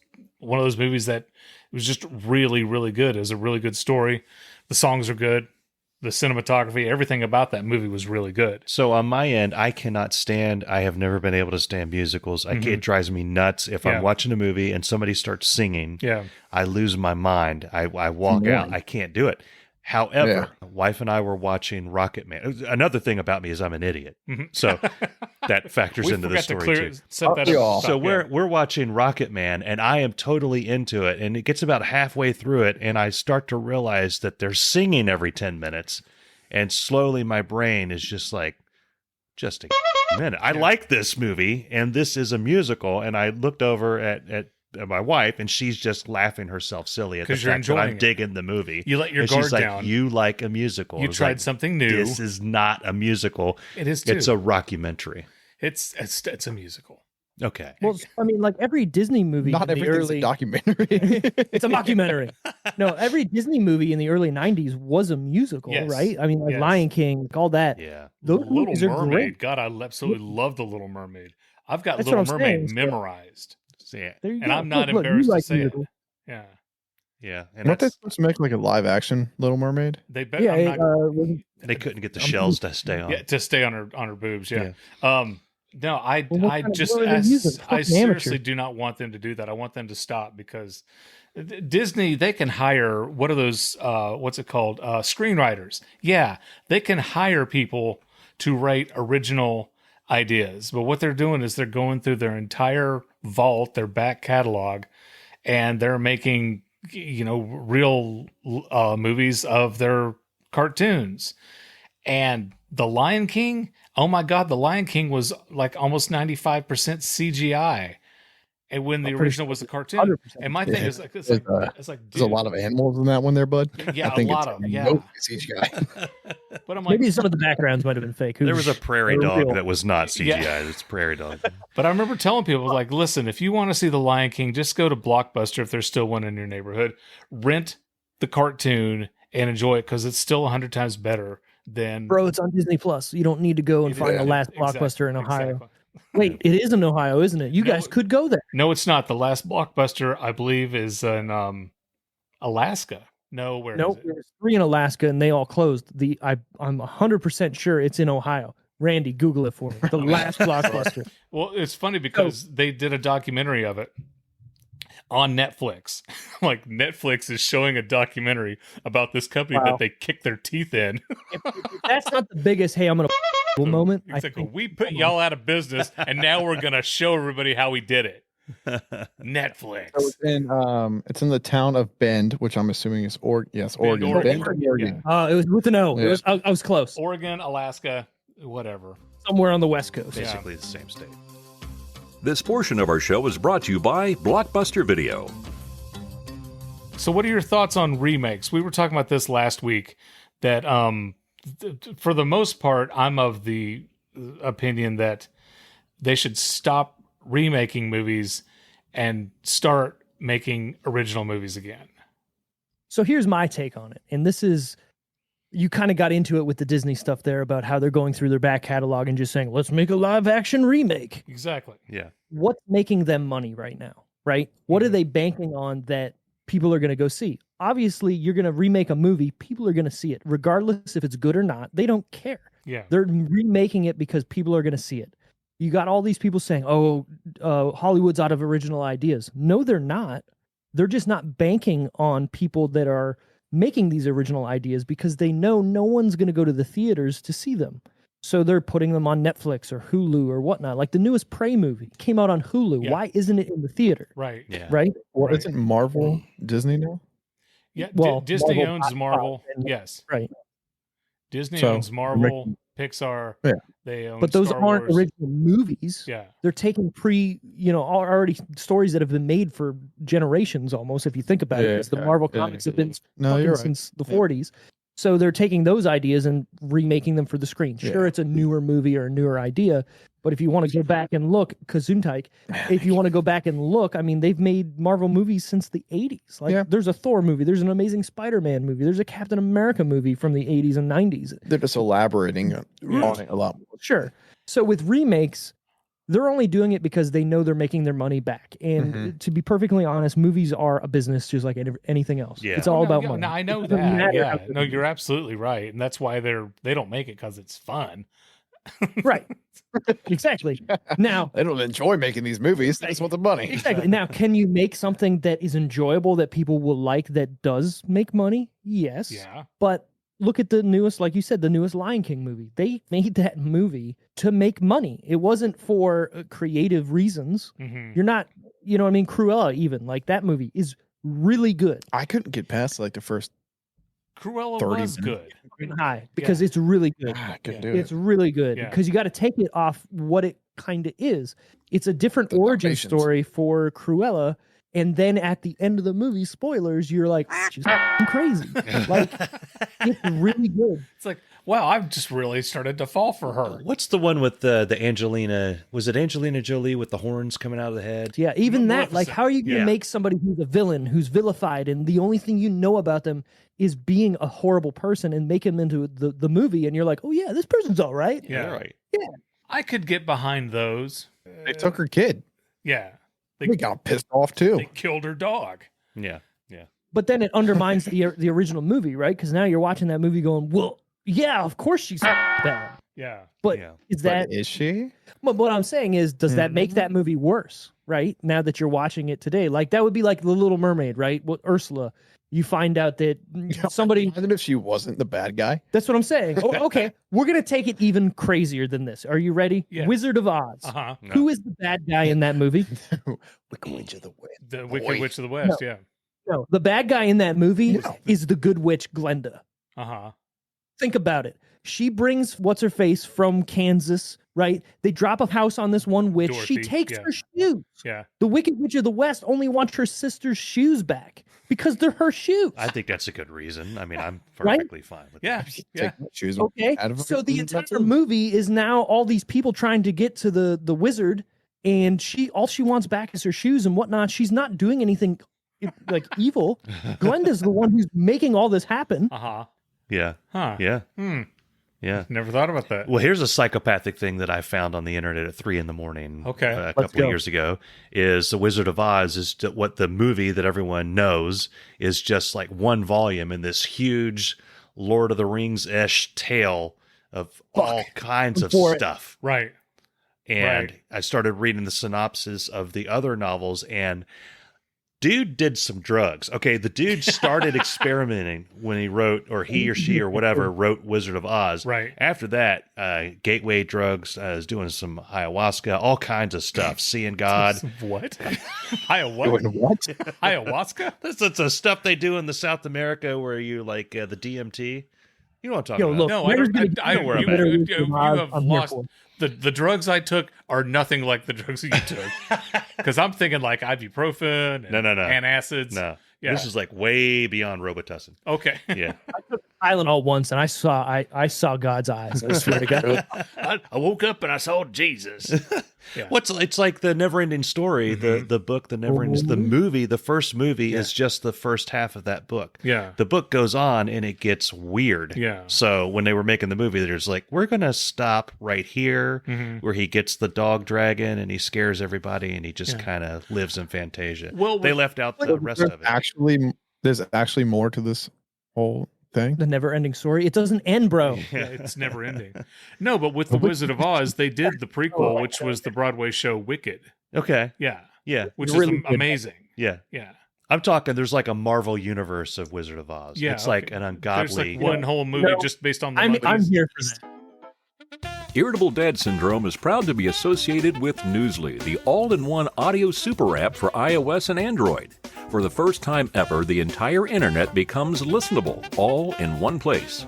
movies that was just really, really good. It was a really good story. The songs are good. The cinematography, everything about that movie was really good.
So on my end, I have never been able to stand musicals. It drives me nuts. If I'm watching a movie and somebody starts singing, I lose my mind. I walk out. I can't do it. However, wife and I were watching Rocket Man. Another thing about me is I'm an idiot. So that factors into the story too. So we're watching Rocket Man, and I am totally into it. And it gets about halfway through it, and I start to realize that they're singing every 10 minutes. And slowly my brain is just like, just a minute. I like this movie, and this is a musical. And I looked over at my wife, and she's just laughing herself silly at the fact that I'm digging the movie.
You let your
and
guard
she's like,
down.
You like a musical.
You tried something new.
This is not a musical.
It is too.
It's a rockumentary.
It's a musical.
Okay.
Well, I mean, like every Disney movie.
Not
in the
everything's
early...
a documentary.
It's a mockumentary. No, every Disney movie in the early 90s was a musical, right? I mean, like Lion King, all that.
Yeah.
Those
Little
movies are
Mermaid.
great.
God, I absolutely love The Little Mermaid. I've got
That's
Little
what I'm
Mermaid
saying.
memorized.
Yeah.
And I'm not embarrassed to say it. Yeah.
Yeah. And
Weren't they supposed to make like a live action Little Mermaid?
They better.
they couldn't get the shells to stay on.
Yeah, to stay on her boobs. Yeah. No, I
I
seriously do not want them to do that. I want them to stop because Disney, they can hire, what are those, what's it called? Screenwriters. Yeah, they can hire people to write original ideas. But what they're doing is they're going through their entire vault, their back catalog, and they're making, real movies of their cartoons. And The Lion King, oh my God, The Lion King was like almost 95% CGI. And when the original was a cartoon,
100%.
And my thing is, it's like,
there's a lot of animals in that one there, bud.
Yeah,
I think
a lot of, yeah.
CGI.
But I'm like,
maybe some of the backgrounds might have been fake.
There was a prairie dog
real.
that was not CGI.
Yeah.
It's prairie dog.
But I remember telling people, like, listen, if you want to see The Lion King, just go to Blockbuster if there's still one in your neighborhood. Rent the cartoon and enjoy it because it's still 100 times better than.
Bro, it's on Disney Plus. You don't need to go and find the last Blockbuster in Ohio.
Exactly.
Wait, it is in Ohio, isn't it? You guys could go there.
No, it's not. The last Blockbuster, I believe, is in Alaska. No, where is it?
There was 3 in Alaska, and they all closed. I'm 100% sure it's in Ohio. Randy, Google it for me. The last Blockbuster.
Well, it's funny because they did a documentary of it on Netflix. Like, Netflix is showing a documentary about this company that they kicked their teeth in.
if that's not the biggest, hey, I'm going to moment.
Exactly. We put y'all out of business, and now we're going to show everybody how we did it. Netflix.
So it's in the town of Bend, which I'm assuming is Oregon.
Oregon.
Bend, Oregon.
It was with an O.
Yeah.
I was close.
Oregon, Alaska, whatever.
Somewhere on the West Coast.
Basically the same state.
This portion of our show is brought to you by Blockbuster Video.
So what are your thoughts on remakes? We were talking about this last week that for the most part, I'm of the opinion that they should stop remaking movies and start making original movies again.
So here's my take on it. And this is, you kind of got into it with the Disney stuff there about how they're going through their back catalog and just saying, let's make a live action remake.
Exactly.
Yeah.
What's making them money right now, right? What are they banking on that people are going to go see? Obviously, you're going to remake a movie. People are going to see it, regardless if it's good or not. They don't care.
Yeah.
They're remaking it because people are going to see it. You got all these people saying, "Oh, Hollywood's out of original ideas." No, they're not. They're just not banking on people that are making these original ideas because they know no one's going to go to the theaters to see them. So they're putting them on Netflix or Hulu or whatnot. Like the newest Prey movie came out on Hulu.
Yeah.
Why isn't it in the theater?
Right.
Yeah.
Right?
Well,
Right.
isn't Marvel Disney now?
Yeah.
Well,
Disney
Marvel
owns
bought
Marvel.
Fox and-
Yes.
Right.
Disney
So,
owns Marvel, Pixar.
Yeah.
They own
But those
Star
aren't
Wars.
original movies.
Yeah.
They're taking already stories that have been made for generations almost, if you think about it, because the Marvel comics have been
No,
fucking
you're right.
since the
Yeah.
40s. So they're taking those ideas and remaking them for the screen. Sure,
Yeah.
it's a newer movie or a newer idea, but if you want to go back and look, Gesundheit, if you want to go back and look, I mean, they've made Marvel movies since the 80s. Like,
Yeah.
there's a Thor movie, there's an Amazing Spider-Man movie, there's a Captain America movie from the 80s and 90s.
They're just elaborating on it a lot more.
Sure. So with remakes, they're only doing it because they know they're making their money back. And to be perfectly honest, movies are a business just like anything else.
Yeah.
It's all about
yeah,
money.
No, I know
It doesn't
that.
matter
Yeah.
how good
No,
it is.
you're absolutely right, and that's why they don't make it because it's fun.
Right. Exactly. Now,
They don't enjoy making these movies. They just want the money.
exactly. Now, can you make something that is enjoyable that people will like that does make money? Yes.
Yeah.
But look at the newest, like you said, the newest Lion King movie. They made that movie to make money. It wasn't for creative reasons.
Mm-hmm.
You're not, you know what I mean? Cruella, even like that movie is really good.
I couldn't get past like the first
Cruella
30
was good.
High because it's really good.
I couldn't
Yeah.
do
It's
it.
really good
Yeah.
because you got to take it off what it kind of is. It's a different
The
origin
foundations.
story for Cruella. And then at the end of the movie, spoilers, you're like, she's f***ing crazy. Like, it's really good.
It's like, wow, I've just really started to fall for her.
What's the one with the Angelina? Was it Angelina Jolie with the horns coming out of the head?
Yeah, even that, like,
Maleficent.
how are you going to
Yeah.
make somebody who's a villain, who's vilified, and the only thing you know about them is being a horrible person and make him into the movie, and you're like, oh yeah, this person's all right.
Yeah.
Right.
I could get behind those.
They took her kid.
Yeah.
They got pissed off too.
They killed her dog.
Yeah. Yeah.
But then it undermines the original movie, right? Because now you're watching that movie going, well, yeah, of course she's bad.
Yeah.
But
Yeah.
is that
But is she?
But what I'm saying is, does that make that movie worse, right? Now that you're watching it today, like that would be like The Little Mermaid, right? What Ursula, you find out that somebody.
Imagine if she wasn't the bad guy.
That's what I'm saying. Oh, okay, we're gonna take it even crazier than this. Are you ready?
Yeah.
Wizard of Oz.
Uh-huh.
Who is the bad guy in that movie?
Wicked Witch of the West.
The Wicked Witch of the West, yeah.
No, the bad guy in that movie
No.
is the good witch Glenda.
Uh-huh.
Think about it. She brings what's her face from Kansas, right? They drop a house on this one witch. She
Dorothy,
takes
yeah.
her shoes.
Yeah.
The Wicked Witch of the West only wants her sister's shoes back because they're her shoes.
I think that's a good reason. I mean, I'm
Right?
perfectly fine with
Yeah.
that.
Yeah.
Take my shoes
Okay.
out of her
So the
and
entire
that's it.
movie is now all these people trying to get to the wizard, and all she wants back is her shoes and whatnot. She's not doing anything like evil. Glenda's the one who's making all this happen.
Uh-huh.
Yeah.
Huh.
Yeah.
Hmm.
Yeah.
Never thought about that.
Well, here's a psychopathic thing that I found on the internet at 3 a.m.
Okay.
A
Let's
couple
go.
of years ago. Is The Wizard of Oz is what the movie that everyone knows is just like one volume in this huge Lord of the Rings-ish tale of all kinds of
For it.
stuff.
Right.
And
Right.
I started reading the synopsis of the other novels, and dude did some drugs. Okay, the dude started experimenting when he wrote, or he or she or whatever wrote Wizard of Oz.
Right.
After that, gateway drugs, is doing some ayahuasca, all kinds of stuff, seeing God.
What? Ayahuasca?
Doing what?
Ayahuasca?
That's the stuff they do in the South America where you like the DMT. You know what I'm talking
Yo,
about?
look,
No, I
Wizard's
don't.
gonna
I,
give
I,
you
where
you,
I'm at.
better
you,
Wizard of
you
Oz.
have
I'm here
lost.
for it.
The drugs I took are nothing like the drugs that you took. Because I'm thinking like ibuprofen and
No.
antacids.
No.
Yeah.
This is like way beyond Robitussin.
Okay.
Yeah.
Tylenol once, and I saw God's eyes. I swear to God.
I woke up and I saw Jesus.
Yeah.
It's like the Never-Ending Story, the book, the Never-Ending, the movie, the first movie is just the first half of that book.
Yeah.
The book goes on and it gets weird.
Yeah.
So when they were making the movie, they're just like, we're going to stop right here where he gets the dog dragon and he scares everybody and he just kind of lives in Fantasia.
Well,
they left out the rest of it.
There's actually more to this whole thing.
The never-ending story. It doesn't end, bro.
Yeah, it's never ending. No, but with The Wizard of Oz, they did the prequel, which was the Broadway show Wicked.
Okay.
Yeah.
Yeah.
Which
Really
is
good.
amazing.
Yeah.
Yeah.
I'm talking, there's like a Marvel universe of Wizard of Oz.
Yeah.
It's like an
There's
ungodly.
like one whole movie
No,
just based on the
I'm
monthlies.
here for that.
Irritable Dad Syndrome is proud to be associated with Newsly, the all-in-one audio super app for iOS and Android. For the first time ever, the entire internet becomes listenable, all in one place.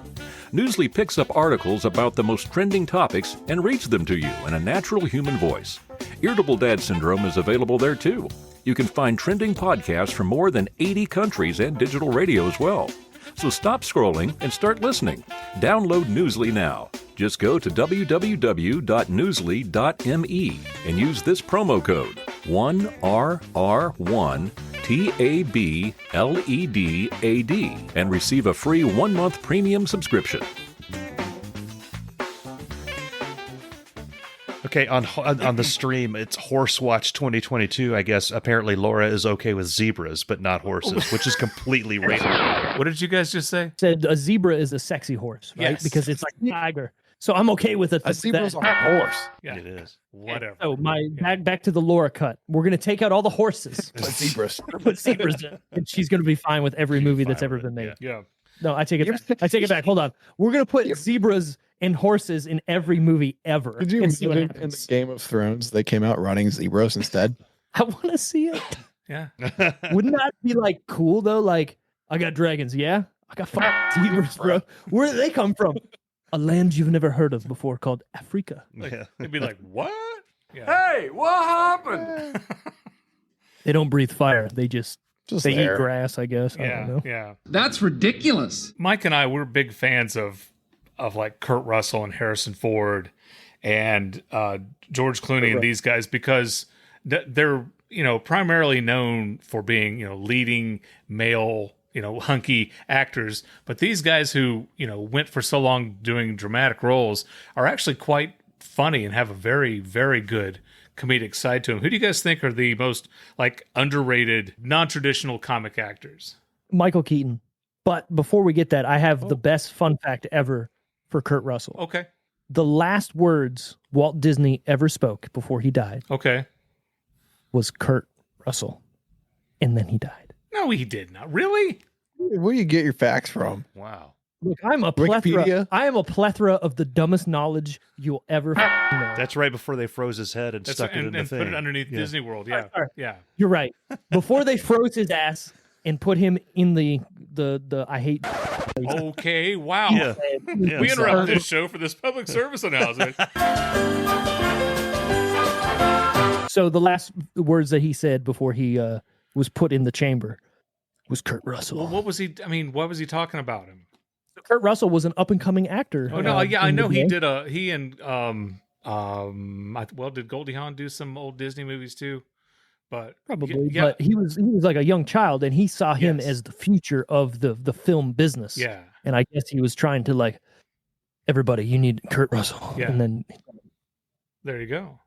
Newsly picks up articles about the most trending topics and reads them to you in a natural human voice. Irritable Dad Syndrome is available there too. You can find trending podcasts from more than 80 countries and digital radio as well. So stop scrolling and start listening. Download Newsly now. Just go to www.newsly.me and use this promo code 1RR1TABLEDAD and receive a free 1-month premium subscription.
Okay, on the stream, it's Horse Watch 2022. I guess apparently Laura is okay with zebras, but not horses, which is completely racist.
What did you guys just say?
Said a zebra is a sexy horse, right?
Yes.
Because it's like a tiger. So I'm okay with it.
A zebra's
that.
a horse.
Yeah.
It is.
Whatever.
So back to the Laura cut. We're gonna take out all the horses.
But zebras.
Put zebras in, and she's gonna be fine with every movie that's ever been made.
Yeah.
No, I take it back. I take it back. Hold on. We're gonna put zebras and horses in every movie ever.
Could you
and see what
imagine in
happens.
the Game of Thrones they came out running zebras instead?
I want to see it.
Yeah.
Wouldn't that be like cool though? Like, I got dragons, yeah? I got fucking zebras, bro. Where do they come from? A land you've never heard of before called Africa.
Yeah.
They'd be like, what? Yeah.
Hey, what happened?
They don't breathe fire. They just they
there.
eat grass, I guess. I don't know.
Yeah.
That's ridiculous.
Mike and I, we're big fans of like Kurt Russell and Harrison Ford and George Clooney and these guys because they're, primarily known for being, leading male, hunky actors. But these guys who, went for so long doing dramatic roles are actually quite funny and have a very, very good comedic side to them. Who do you guys think are the most like underrated, non-traditional comic actors?
Michael Keaton. But before we get that, I have the best fun fact ever for Kurt Russell.
Okay.
The last words Walt Disney ever spoke before he died
Okay.
was Kurt Russell. And then he died.
No, he did not. Really?
Where do you get your facts from?
Wow.
Look, I'm a plethora.
Wikipedia?
I am a plethora of the dumbest knowledge you'll ever know.
That's right before they froze his head and
That's
stuck it in
and
the
put
thing.
it underneath
Yeah.
Disney World. Yeah.
Sorry.
Yeah.
You're right. Before they froze his ass and put him in the I hate.
Okay. Wow.
Yeah. Yeah.
We interrupt this show for this public service announcement.
So the last words that he said before he was put in the chamber was Kurt Russell.
Well, what was he? I mean, what was he talking about him?
Kurt Russell was an up and coming actor.
Oh no, yeah, I
in the
know he
day.
did he and did Goldie Hawn do some old Disney movies too? But
Probably,
yeah,
but he was like a young child, and he saw him
Yes.
as the future of the film business.
yeah,
And I guess he was trying to like, everybody, you need Kurt Russell.
Yeah.
And then
there you go.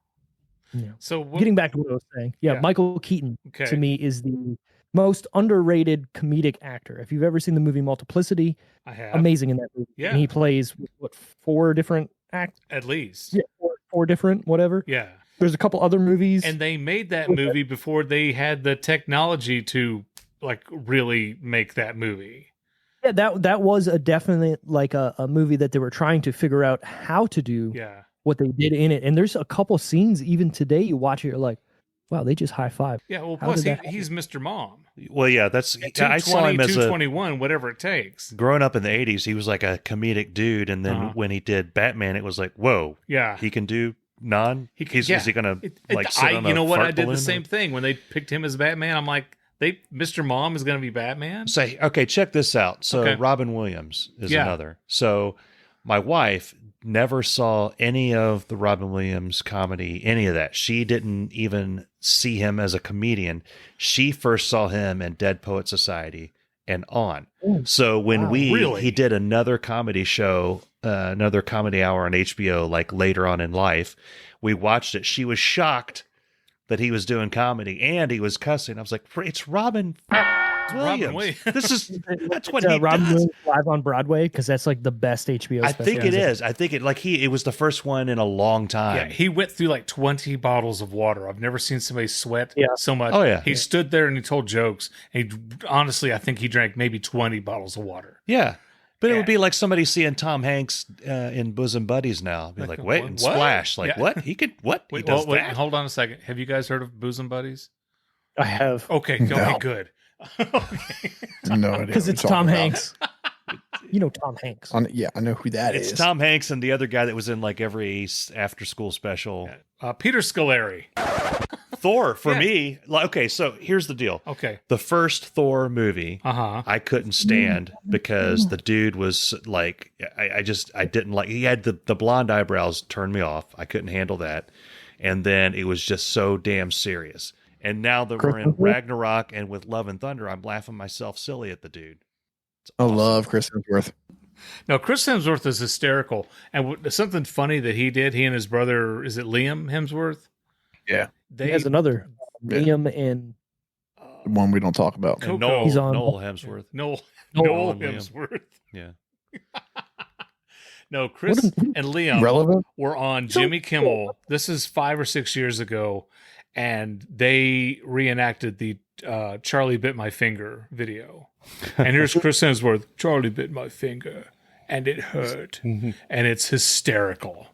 Yeah.
So what,
getting back to what I was saying,
Yeah.
Michael Keaton
okay,
to me is the most underrated comedic actor. If you've ever seen the movie Multiplicity,
I have
amazing in that movie.
Yeah.
And he plays what, 4 different acts?
at least,
Yeah, four different, whatever.
yeah.
There's a couple other movies.
And they made that movie before they had the technology to like really make that movie.
yeah, that was a definite like a movie that they were trying to figure out how to do
Yeah,
what they did in it. And there's a couple scenes even today you watch it, you're like, wow, they just high five.
yeah. Well,
How
plus
did that
he's Mr. Mom.
Well, yeah, that's. I saw
220,
him as a
221, whatever it takes.
growing up in the '80s. He was like a comedic dude, and then
Uh-huh.
when he did Batman, it was like, whoa,
Yeah,
he can do non. Is he gonna like sit on a
you know what?
fart
I did the
balloon?
same thing when they picked him as Batman. I'm like, Mr. Mom is going to be Batman.
Say, okay, check this out. So
Okay.
Robin Williams is
Yeah.
another. So my wife never saw any of the Robin Williams comedy, any of that. She didn't even see him as a comedian. She first saw him in Dead Poet Society and on. So when
Wow.
Really?
he did another comedy show, another comedy hour on HBO, like later on in life, we watched it. She was shocked that he was doing comedy and he was cussing. I was like, it's Robin
Robin
Williams.
Williams.
That's what he
Robin
does.
Williams live on Broadway, because that's like the best HBO.
I
special.
think it is. I think it was the first one in a long time.
Yeah, he went through like 20 bottles of water. I've never seen somebody sweat
Yeah.
so much.
Oh, yeah.
He stood there and he told jokes. Honestly, I think he drank maybe 20 bottles of water.
Yeah. But it
Yeah.
would be like somebody seeing Tom Hanks in Bosom Buddies now. Be like, wait, and
what?
splash. Like,
Yeah.
what? He could, what? He
Wait,
does
wait,
that?
hold on a second. Have you guys heard of Bosom Buddies?
I have,
Okay, okay, good. Okay.
No idea.
because
what
it's
you're
Tom
talking about.
Hanks. You know Tom Hanks.
Yeah, I know who that is.
It's Tom Hanks and the other guy that was in like every after school special.
Peter Scolari.
Thor, for
Yeah.
me, like, okay, so here's the deal.
Okay.
The first Thor movie,
Uh-huh.
I couldn't stand because the dude was like, I didn't like, he had the blonde eyebrows turned me off. I couldn't handle that. And then it was just so damn serious. And now that we're in Ragnarok and with Love and Thunder, I'm laughing myself silly at the dude. It's
I
awesome.
love Chris Hemsworth.
No, Chris Hemsworth is hysterical. And something funny that he did, he and his brother, is it Liam Hemsworth?
Yeah.
They
He has another Liam and
The one we don't talk about.
Coco.
And Noel,
He's on-
Noel Hemsworth.
Noel
Noel and Liam.
Hemsworth.
Yeah.
No, Chris
What
and Liam
Relevant?
were on Jimmy Kimmel. This is 5 or 6 years ago, and they reenacted the Charlie Bit My Finger video. And here's Chris Hemsworth, Charlie bit my finger, and it hurt. And it's hysterical.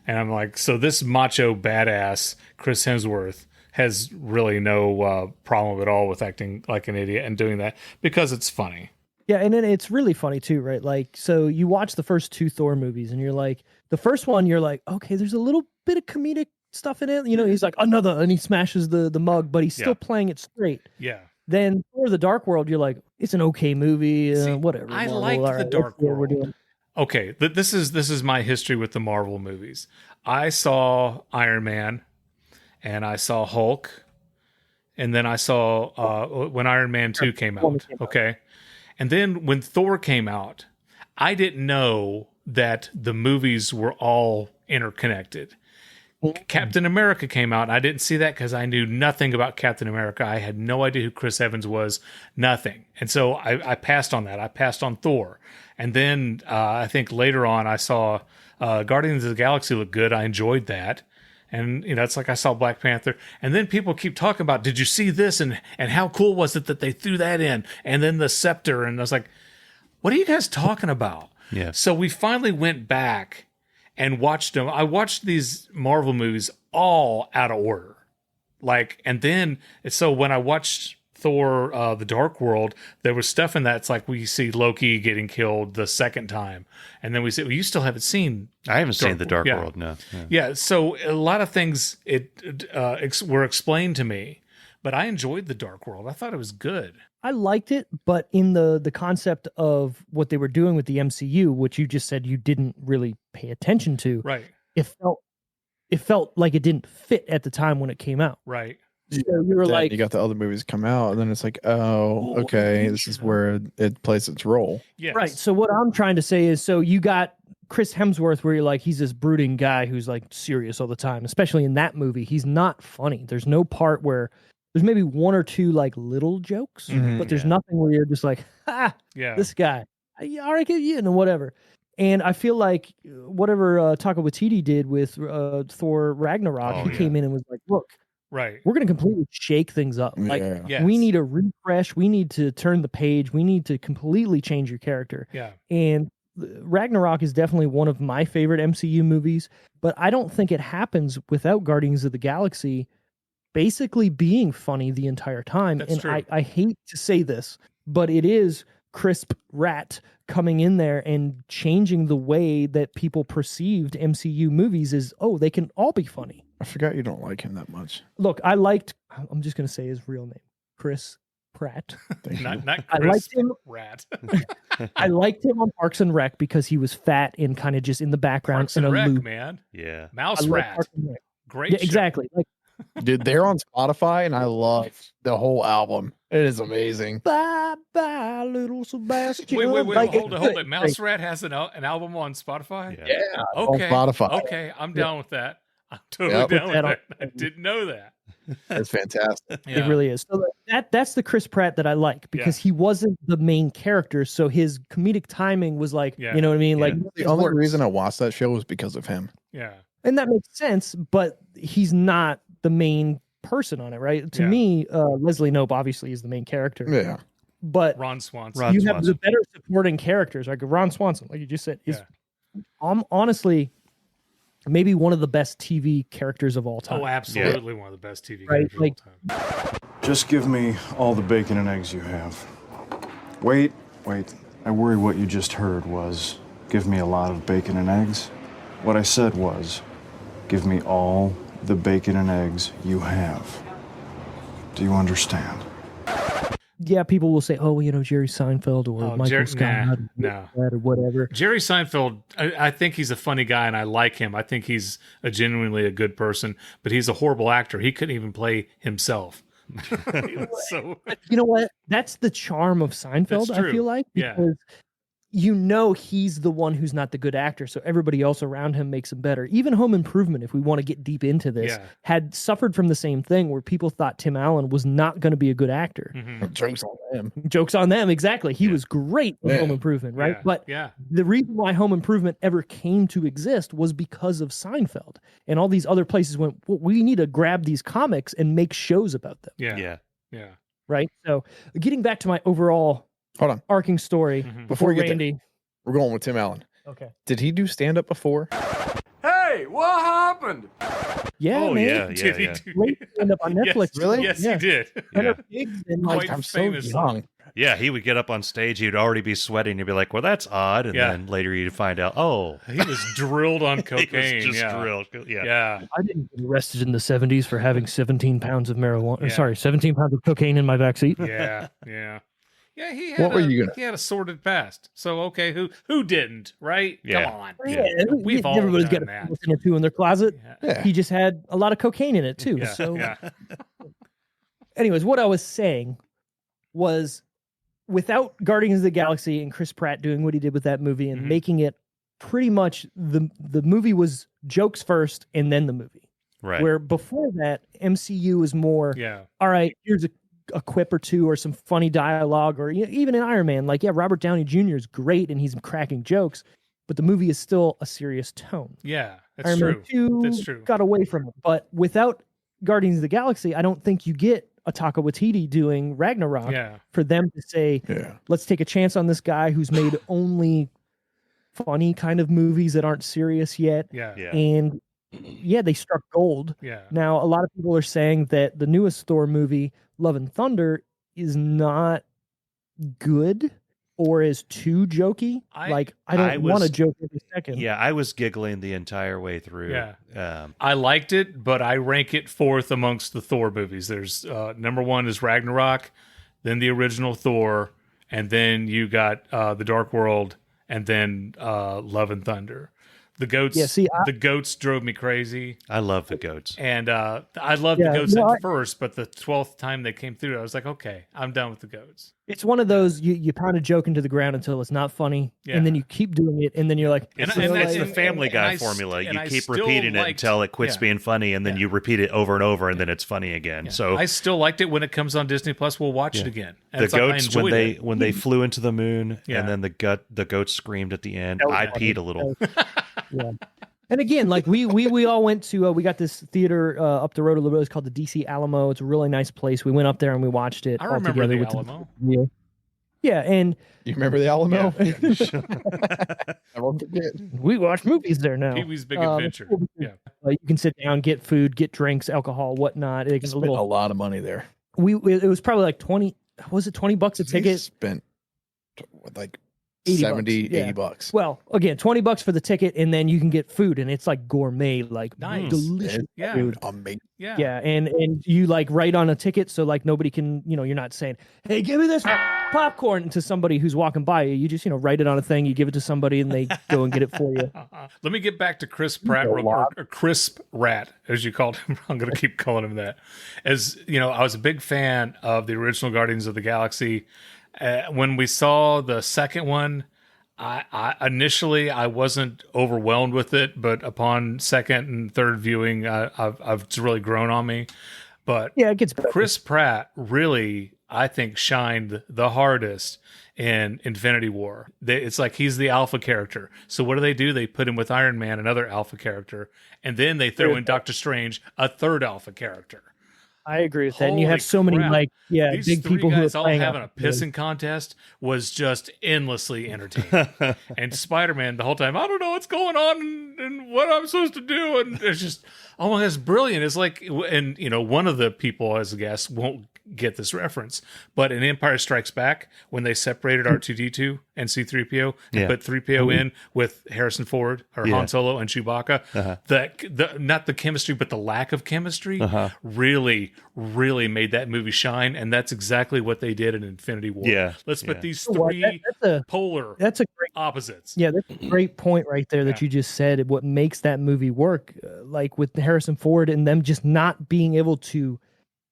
And I'm like, so this macho badass Chris Hemsworth has really no problem at all with acting like an idiot and doing that because it's funny.
yeah, and then it's really funny too, right? Like, so you watch the first 2 Thor movies, and you're like, the first one, you're like, okay, there's a little bit of comedic stuff in it. You know, he's like another, and he smashes the mug, but he's still playing it straight.
Yeah.
Then Thor: The Dark World, you're like, it's an okay movie,
See,
whatever.
I
Marvel,
liked
all
The
right,
Dark
let's see what we're
World.
doing.
Okay, this is my history with the Marvel movies. I saw Iron Man, and I saw Hulk, and then I saw when Iron Man 2 came out. Okay, and then when Thor came out, I didn't know that the movies were all interconnected. Captain America came out, and I didn't see that because I knew nothing about Captain America. I had no idea who Chris Evans was, nothing. And so I passed on that. I passed on Thor. And then I think later on I saw Guardians of the Galaxy look good. I enjoyed that. And, you know, it's like I saw Black Panther. And then people keep talking about, did you see this? And how cool was it that they threw that in? And then the scepter. And I was like, what are you guys talking about?
Yeah.
So we finally went back and watched them. I watched these Marvel movies all out of order. Like, and then, so when I watched Thor, The Dark World, there was stuff in that. It's like we see Loki getting killed the second time. And then we say, well, you still haven't seen.
I haven't seen The Dark
Yeah.
World, no. Yeah.
Yeah. So a lot of things were explained to me, but I enjoyed The Dark World. I thought it was good.
I liked it, but in the concept of what they were doing with the MCU, which you just said you didn't really pay attention to,
Right.
it felt like it didn't fit at the time when it came out.
Right.
So you were
Then
like,
you got the other movies come out, and then it's like, oh, okay, this is where it plays its role.
Yes.
right. So what I'm trying to say is, so you got Chris Hemsworth, where you're like, he's this brooding guy who's like serious all the time, especially in that movie. He's not funny. There's no part where there's maybe 1 or 2 like little jokes, but there's nothing where you're just like, ha,
Yeah.
this guy, yeah, all right, yeah, and whatever. And I feel like whatever Taika Waititi did with Thor Ragnarok, he came in and was like, look,
Right.
we're going to completely shake things up. Like,
Yeah.
Yes.
we need a refresh. We need to turn the page. We need to completely change your character.
Yeah.
And Ragnarok is definitely one of my favorite MCU movies, but I don't think it happens without Guardians of the Galaxy basically being funny the entire time.
That's
and
true.
I hate to say this, but it is Crisp Rat coming in there and changing the way that people perceived MCU movies is, oh, they can all be funny.
I forgot you don't like him that much.
Look, I'm just going to say his real name, Chris Pratt.
Thank you.
Not
I
Chris
liked him.
Rat.
I liked him on Parks and Rec because he was fat and kind of just in the background
Parks
in
and
a
Rec,
loop.
man.
Yeah.
Mouse
I love
Rat.
Parks and Rec.
Great.
Yeah,
show.
exactly. Like,
Dude, they're on Spotify, and I love the whole album. It is amazing.
bye bye, little Sebastian.
Wait,
Like,
hold
it's
it. Mouse Rat has an album on Spotify?
Yeah.
Yeah,
Okay.
on Spotify.
Okay, I'm down with that. I'm totally
Yep.
down
Put
with
that
that.
on-
I didn't know that.
It's fantastic.
Yeah.
It really is. So that's the Chris Pratt that I like because he wasn't the main character, so his comedic timing was like, you know what I mean? Like
The only reason I watched that show was because of him.
Yeah.
And that makes sense, but he's not the main person on it, right? To me, Leslie Knope obviously is the main character.
Yeah.
But
Ron Swanson.
Have the better supporting characters, like Ron Swanson, like you just said, is honestly maybe one of the best TV characters of all time.
Oh, absolutely one of the best TV
Right?
characters
Like,
of all time.
Just give me all the bacon and eggs you have. Wait. I worry what you just heard was, give me a lot of bacon and eggs. What I said was, give me all the bacon and eggs you have. Do you understand?
yeah, people will say, "Oh, well, you know, Jerry Seinfeld or Michael Scott or whatever."
Jerry Seinfeld, I think he's a funny guy, and I like him. I think he's genuinely a good person, but he's a horrible actor. He couldn't even play himself. So
you know what? That's the charm of Seinfeld. I feel like because you know he's the one who's not the good actor, so everybody else around him makes him better. Even Home Improvement, if we want to get deep into this, had suffered from the same thing where people thought Tim Allen was not going to be a good actor.
Jokes on them.
Jokes on them, exactly. He was great in Home Improvement, right? But the reason why Home Improvement ever came to exist was because of Seinfeld. And all these other places went, well, we need to grab these comics and make shows about them.
Yeah.
Right? So getting back to my overall arcing story
before we get
Randy.
there, we're going with Tim Allen.
Okay.
Did he do stand-up before?
Hey, what happened?
Yeah, man.
Did he do
Great stand-up on Netflix.
Really?
Yes, he did.
Like,
I'm so
famous.
young.
Yeah, he would get up on stage. He'd already be sweating. You'd be like, well, that's odd. And then later you'd find out, oh.
He was drilled on cocaine.
He was just drilled.
Yeah.
I didn't get arrested in the 70s for having 17 pounds of marijuana. Or, sorry, 17 pounds of cocaine in my backseat.
Yeah, he had a sordid past. So okay, who didn't, right?
Yeah.
Come on.
Yeah,
We've all
everybody's
done
got a
that.
thing or two in their closet.
Yeah.
He just had a lot of cocaine in it too. So anyways, what I was saying was without Guardians of the Galaxy and Chris Pratt doing what he did with that movie and making it pretty much the movie was jokes first and then the movie.
Right.
Where before that, MCU was more, all right, here's a quip or two or some funny dialogue, or even in Iron Man, like, Robert Downey Jr. is great and he's cracking jokes, but the movie is still a serious tone.
Yeah, that's
Iron Man
true.
2
That's true.
got away from it. But without Guardians of the Galaxy, I don't think you get a Taika Waititi doing Ragnarok for them to say, let's take a chance on this guy who's made only funny kind of movies that aren't serious yet. And they struck gold. Now, a lot of people are saying that the newest Thor movie, Love and Thunder, is not good or is too jokey. I don't want to joke every second.
Yeah, I was giggling the entire way through.
I liked it, but I rank it fourth amongst the Thor movies. There's number one is Ragnarok, then the original Thor, and then you got The Dark World, and then Love and Thunder. The goats, the goats drove me crazy.
I love the goats,
and I loved the goats at first, but the 12th time they came through, I was like, okay, I'm done with the goats.
It's one of those you pound a joke into the ground until it's not funny, and then you keep doing it, and then you're like,
it's the Family Guy formula. You keep repeating it until it quits being funny, and then you repeat it over and over, and then it's funny again. So
I still liked it when it comes on Disney Plus. We'll watch it again. And
the goats when they flew into the moon, and then the goats screamed at the end. I peed a little.
Yeah. And again, like we all went to we got this theater up the road a little bit. It's called the DC Alamo. It's a really nice place. We went up there and we watched it.
I
all
remember
together
the Alamo.
Yeah, and
you remember the Alamo?
I won't forget. We watch movies there now.
Pee-wee's Big Adventure.
You can sit down, get food, get drinks, alcohol, whatnot. It's
a lot of money there.
It was probably like 20. Was it $20 a ticket?
Spent like
80
bucks.
Well, again, $20 for the ticket, and then you can get food, and it's like gourmet, like
nice,
delicious food.
Amazing.
Yeah, and you like write on a ticket, so like nobody can, you're not saying, "Hey, give me this popcorn" to somebody who's walking by you. You just write it on a thing, you give it to somebody, and they go and get it for you.
Let me get back to Chris Pratt, or Crisp Rat, as you called him. I'm going to keep calling him that. As you know, I was a big fan of the original Guardians of the Galaxy. When we saw the second one, I initially I wasn't overwhelmed with it, but upon second and third viewing, it's really grown on me. But
Yeah, it gets better.
Chris Pratt really, I think, shined the hardest in Infinity War. It's like he's the alpha character. So what do? They put him with Iron Man, another alpha character, and then they throw in Doctor Strange, a third alpha character.
I agree with that. And you
Holy
have so many
crap.
These
These
big
three
people
guys
who are
all
playing
having a
out.
pissing contest was just endlessly entertaining. And Spider-Man the whole time, I don't know what's going on and what I'm supposed to do, and it's just, oh my God, it's brilliant. It's like, and one of the people as a guest won't get this reference, but in Empire Strikes Back, when they separated R2D2 and C-3PO and put 3PO in with Harrison Ford or Han Solo and Chewbacca, the not the chemistry, but the lack of chemistry really made that movie shine, and that's exactly what they did in Infinity War. Let's put these three polar
that's a great
opposites.
Yeah, that's a great point right there that you just said. What makes that movie work, like with Harrison Ford and them just not being able to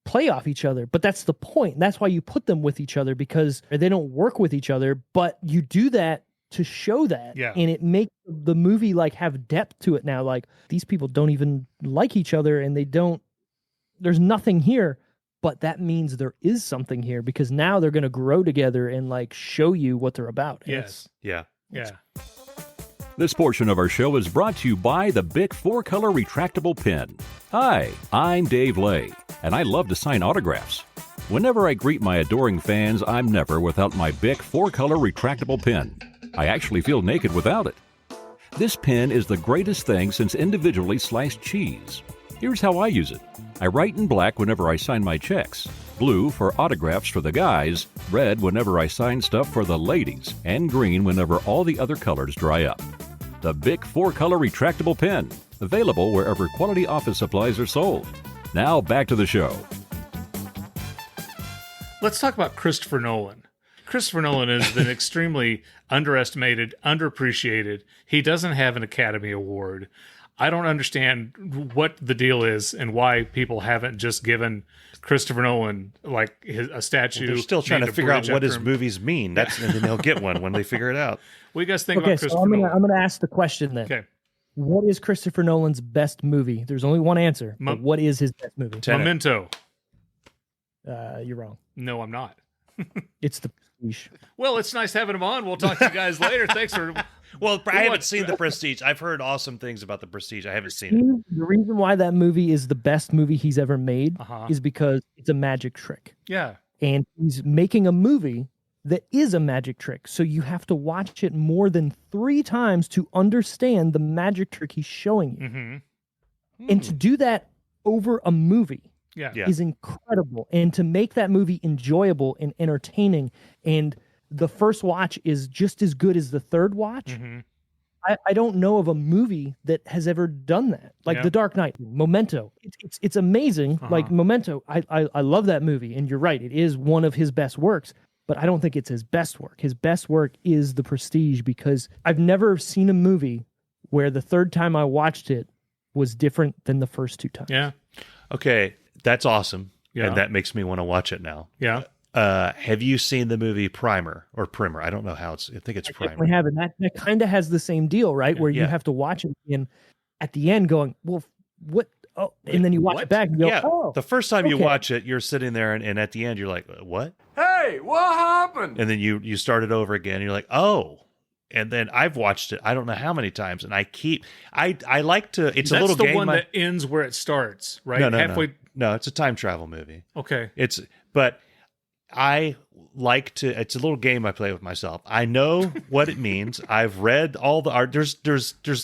play off each other. But that's the point. That's why you put them with each other, because they don't work with each other, but you do that to show that.
Yeah.
And it makes the movie like have depth to it now. Like these people don't even like each other and there's nothing here, but that means there is something here because now they're going to grow together and like show you what they're about. And
Yes.
Yeah.
This portion of our show is brought to you by the Bic 4-Color Retractable Pen. Hi, I'm Dave Lay, and I love to sign autographs. Whenever I greet my adoring fans, I'm never without my Bic 4-Color Retractable Pen. I actually feel naked without it. This pen is the greatest thing since individually sliced cheese. Here's how I use it. I write in black whenever I sign my checks, blue for autographs for the guys, red whenever I sign stuff for the ladies, and green whenever all the other colors dry up. The Bic 4-Color Retractable Pen, available wherever quality office supplies are sold. Now back to the show.
Let's talk about Christopher Nolan. Christopher Nolan has been extremely underestimated, underappreciated. He doesn't have an Academy Award. I don't understand what the deal is and why people haven't just given Christopher Nolan like a statue.
They're still trying to figure out what his movies mean. And then they'll get one when they figure it out.
What do you guys think
Okay,
about
so
Christopher Nolan?
I'm gonna ask the question then.
Okay.
What is Christopher Nolan's best movie? There's only one answer. But what is his best movie?
Memento.
You're wrong.
No, I'm not.
It's The Prestige.
Well, it's nice having him on. We'll talk to you guys later. Thanks for.
Well, I haven't seen The Prestige. I've heard awesome things about The Prestige. I haven't seen it.
The reason why that movie is the best movie he's ever made is because it's a magic trick.
Yeah.
And he's making a movie that is a magic trick. So you have to watch it more than 3 times to understand the magic trick he's showing you.
Mm-hmm.
And to do that over a movie is incredible. And to make that movie enjoyable and entertaining, and the first watch is just as good as the third watch.
Mm-hmm.
I don't know of a movie that has ever done that. Like The Dark Knight, Memento. It's amazing. Like Memento, I love that movie. And you're right, it is one of his best works. But I don't think it's his best work. His best work is The Prestige, because I've never seen a movie where the third time I watched it was different than the first 2 times.
Yeah.
Okay, that's awesome.
Yeah.
And that makes me want to watch it now.
Yeah.
Have you seen the movie Primer or Primer? I don't know how I think it's Primer.
We have it. That kind of has the same deal, right? Where you have to watch it and at the end going, well, what? Oh, and then you watch it back and you go, oh.
The first time you watch it, you're sitting there and at the end you're like, what?
Hey, what happened?
And then you start it over again and you're like, oh. And then I've watched it I don't know how many times, and I like to, it's
That's
a little
the
game.
one that ends where it starts, right?
No, it's a time travel movie.
Okay.
But I like to, it's a little game I play with myself. I know what it means. I've read all the art. There's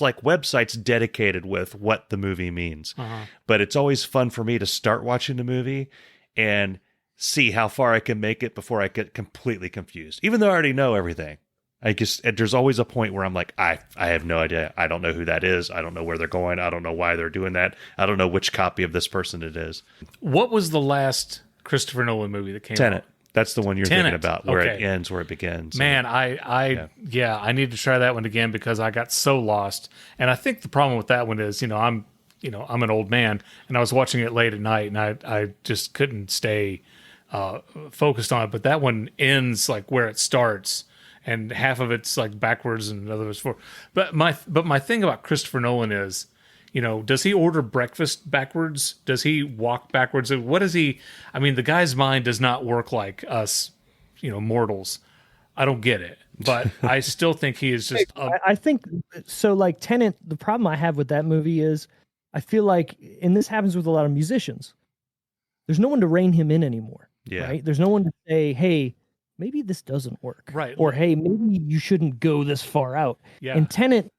like websites dedicated with what the movie means. But it's always fun for me to start watching the movie and see how far I can make it before I get completely confused. Even though I already know everything. There's always a point where I'm like, I have no idea. I don't know who that is. I don't know where they're going. I don't know why they're doing that. I don't know which copy of this person it is.
What was the last Christopher Nolan movie that came
Tenet.
out?
That's the one you're
Tenet.
thinking about, where it
Okay.
ends, where it begins.
Man, I need to try that one again because I got so lost. And I think the problem with that one is, I'm an old man, and I was watching it late at night, and I just couldn't stay focused on it. But that one ends like where it starts, and half of it's like backwards and the other is forward. But my thing about Christopher Nolan is does he order breakfast backwards? Does he walk backwards? What is he? I mean, the guy's mind does not work like us, mortals. I don't get it, but I still think he is just.
I think so. Like Tenet, the problem I have with that movie is I feel like, and this happens with a lot of musicians, there's no one to rein him in anymore.
Yeah.
Right? There's no one to say, hey, maybe this doesn't work.
Right.
Or, hey, maybe you shouldn't go this far out.
Yeah.
And Tenet,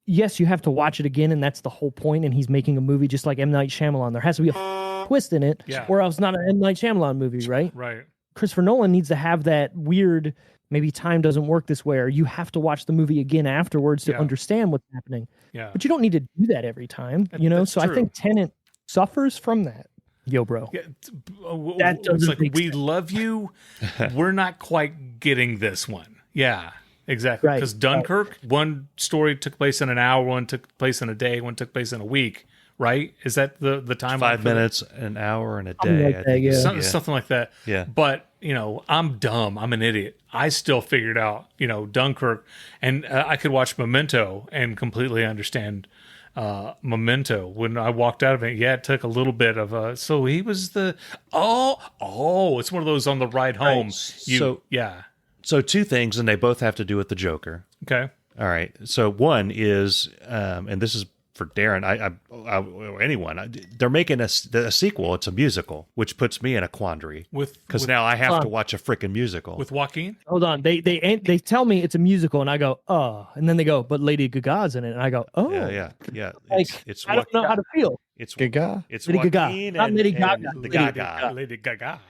yes, you have to watch it again, and that's the whole point, and he's making a movie just like M. Night Shyamalan. There has to be a twist in it, or else not an M. Night Shyamalan movie, right?
Right.
Christopher Nolan needs to have that weird, maybe time doesn't work this way, or you have to watch the movie again afterwards to understand what's happening.
Yeah.
But you don't need to do that every time, So
true.
I think Tenet suffers from that. Yo, bro.
Yeah,
That
it's
doesn't
like,
make
we
sense.
love you. We're not quite getting this one. Yeah, exactly.
Right,
Because Dunkirk, one story took place in an hour, one took place in a day, one took place in a week. Right? Is that the time?
5 minutes, an hour, and a
Something
day.
like
I
that,
think.
yeah.
Something like that.
Yeah.
But I'm dumb. I'm an idiot. I still figured out Dunkirk, and I could watch Memento and completely understand Memento. When I walked out of it, it took a little bit of so he was the it's one of those on the ride home.
Right. So 2 things, and they both have to do with the Joker.
Okay.
All right. So one is, and this is for Darin, or anyone. They're making a sequel. It's a musical, which puts me in a quandary because now I have to watch a freaking musical
with Joaquin.
Hold on, they tell me it's a musical, and I go, oh, and then they go, but Lady Gaga's in it, and I go, oh,
yeah.
Like,
It's
I don't know how to feel.
It's
Gaga.
It's
Lady Gaga,
Joaquin
not Lady Gaga.
and the Gaga.
Lady Gaga.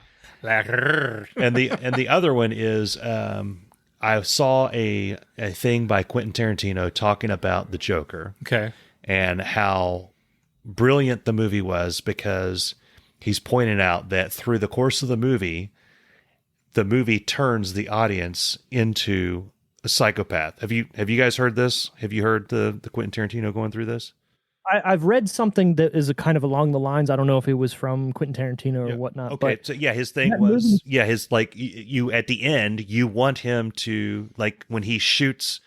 and the other one is I saw a thing by Quentin Tarantino talking about the Joker.
Okay.
And how brilliant the movie was, because he's pointing out that through the course of the movie turns the audience into a psychopath. Have you guys heard this? Have you heard the Quentin Tarantino going through this?
I've read something that is a kind of along the lines. I don't know if it was from Quentin Tarantino or whatnot.
Okay,
but
so his thing was, his like you at the end, you want him to, like, when he shoots.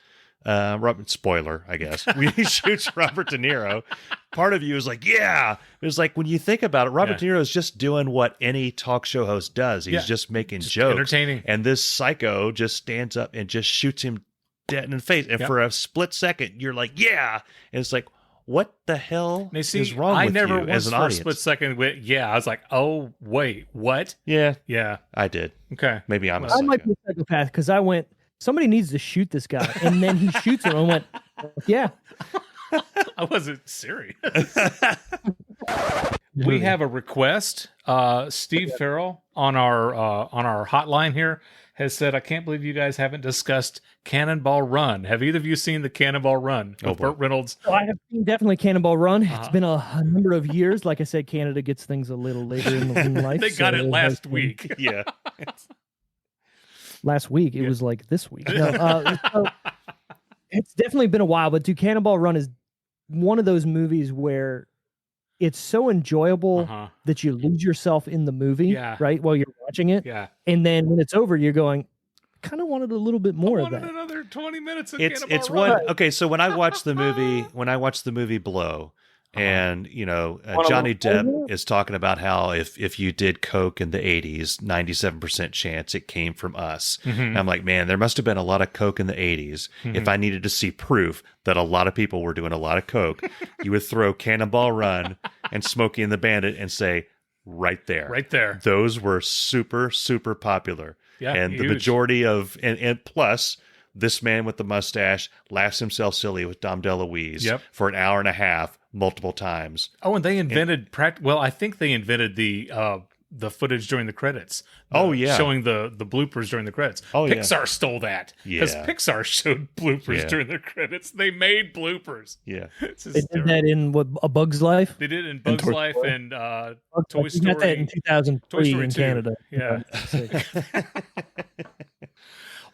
Spoiler, I guess. When he shoots Robert De Niro, part of you is like, yeah. It's like, when you think about it, Robert De Niro is just doing what any talk show host does. He's just making jokes.
Entertaining.
And this psycho just stands up and just shoots him dead in the face. And for a split second, you're like, yeah. And it's like, what the hell is wrong with you as an audience?
For a split second, I was like, oh, wait, what?
Yeah.
Yeah.
I did.
Okay.
Maybe I'm a
I
psycho.
might be a psychopath because I went, somebody needs to shoot this guy. And then he shoots him. I went, yeah.
I wasn't serious. We have a request. Steve Farrell on our hotline here has said, I can't believe you guys haven't discussed Cannonball Run. Have either of you seen the Cannonball Run with Burt Reynolds?
So I have seen definitely Cannonball Run. It's been a number of years. Like I said, Canada gets things a little later in life.
They got it last week.
Yeah.
Last week. It was like this week. No, so it's definitely been a while, but Cannonball Run is one of those movies where it's so enjoyable that you lose yourself in the movie, right, while you're watching it.
Yeah.
And then when it's over, you're going, kind of wanted a little bit more of that.
Another 20 minutes of
It's
Cannonball
one.
Run.
Okay, so when I watched the movie Blow, and Johnny Depp is talking about how if you did coke in the 80s, 97% chance it came from us. And I'm like, man, there must have been a lot of coke in the 80s. If I needed to see proof that a lot of people were doing a lot of coke, you would throw Cannonball Run and Smokey and the Bandit and say, right there, those were super, super popular.
Yeah,
and
huge.
the majority of and plus, this man with the mustache laughs himself silly with Dom DeLuise for an hour and a half, multiple times.
Oh, and they invented I think they invented the footage during the credits. Showing the bloopers during the credits. Pixar stole that because Pixar showed bloopers during the credits. They made bloopers.
Yeah,
They did that in A Bug's Life.
They did it in Bug's Life and Toy Story.
We got that in 2003 in
2.
Canada.
Yeah.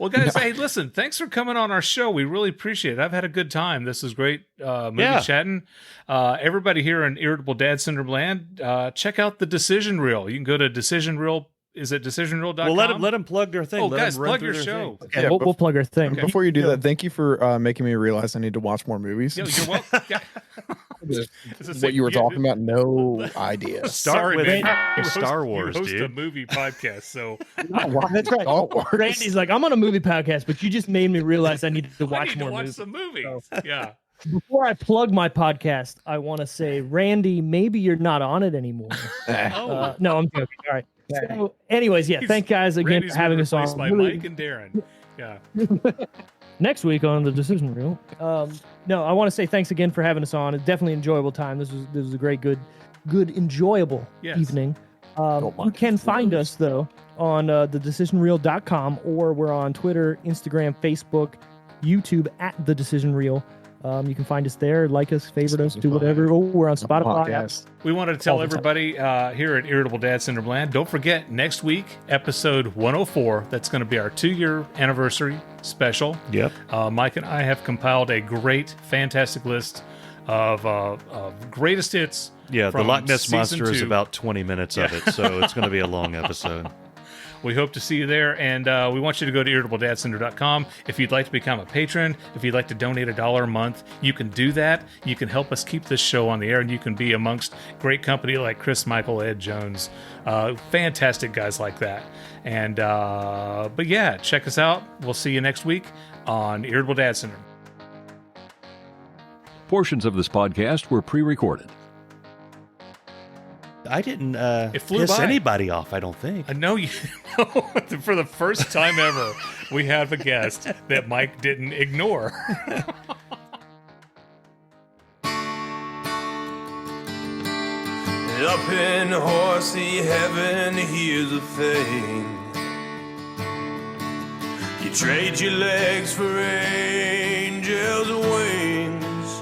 Well, guys, hey, listen, thanks for coming on our show. We really appreciate it. I've had a good time. This is great movie chatting. Everybody here in Irritable Dad Syndrome Land, check out the Decision Reel. You can go to Decision Reel. Is it decisionreel.com?
Well, let them plug their thing.
Oh,
let
guys,
them run
plug
through
your
their
show.
thing.
Okay, we'll plug our thing.
Before you do that, thank you for making me realize I need to watch more movies.
You're welcome. Yeah.
What you were talking about? No idea.
Start with
man.
Star
You
Wars,
host
dude.
a movie podcast, so
That's right.
Star Wars.
Randy's like, I'm on a movie podcast, but you just made me realize I need to
I
watch
need
more
to watch
movies.
some movies. Yeah.
Before I plug my podcast, I want to say, Randy, maybe you're not on it anymore. No, I'm joking. All right. So, anyways, yeah, thank guys again
Randy's
for having
been
us on.
replaced by
Really-
Mike and Darin. Yeah.
Next week on the Decision Reel. No, I want to say thanks again for having us on. It's definitely an enjoyable time. This was a great, good, enjoyable evening. You can find us though on thedecisionreel.com, or we're on Twitter, Instagram, Facebook, YouTube at The Decision Reel. You can find us there, like us, favorite us, do whatever. Oh, we're on Spotify.
We wanted to tell everybody here at Irritable Dad Syndrome Land, don't forget, next week, episode 104, that's going to be our 2-year anniversary special.
Yep.
Mike and I have compiled a great, fantastic list of greatest hits.
Yeah, the
from
Loch Ness
season
Monster is
2.
about 20 minutes of it, so it's going to be a long episode.
We hope to see you there, and we want you to go to irritabledadsender.com. If you'd like to become a patron, if you'd like to donate $1 a month, you can do that. You can help us keep this show on the air, and you can be amongst great company like Chris, Michael, Ed Jones, fantastic guys like that. And but yeah, check us out. We'll see you next week on Irritable Dad Syndrome.
Portions of this podcast were pre-recorded.
I didn't
It flew
piss
by.
anybody off, I don't think.
I know you know, for the first time ever, we have a guest that Mike didn't ignore.
Up in horsey heaven, here's the thing. You trade your legs for angels' wings.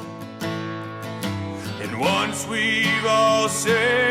And once we've all said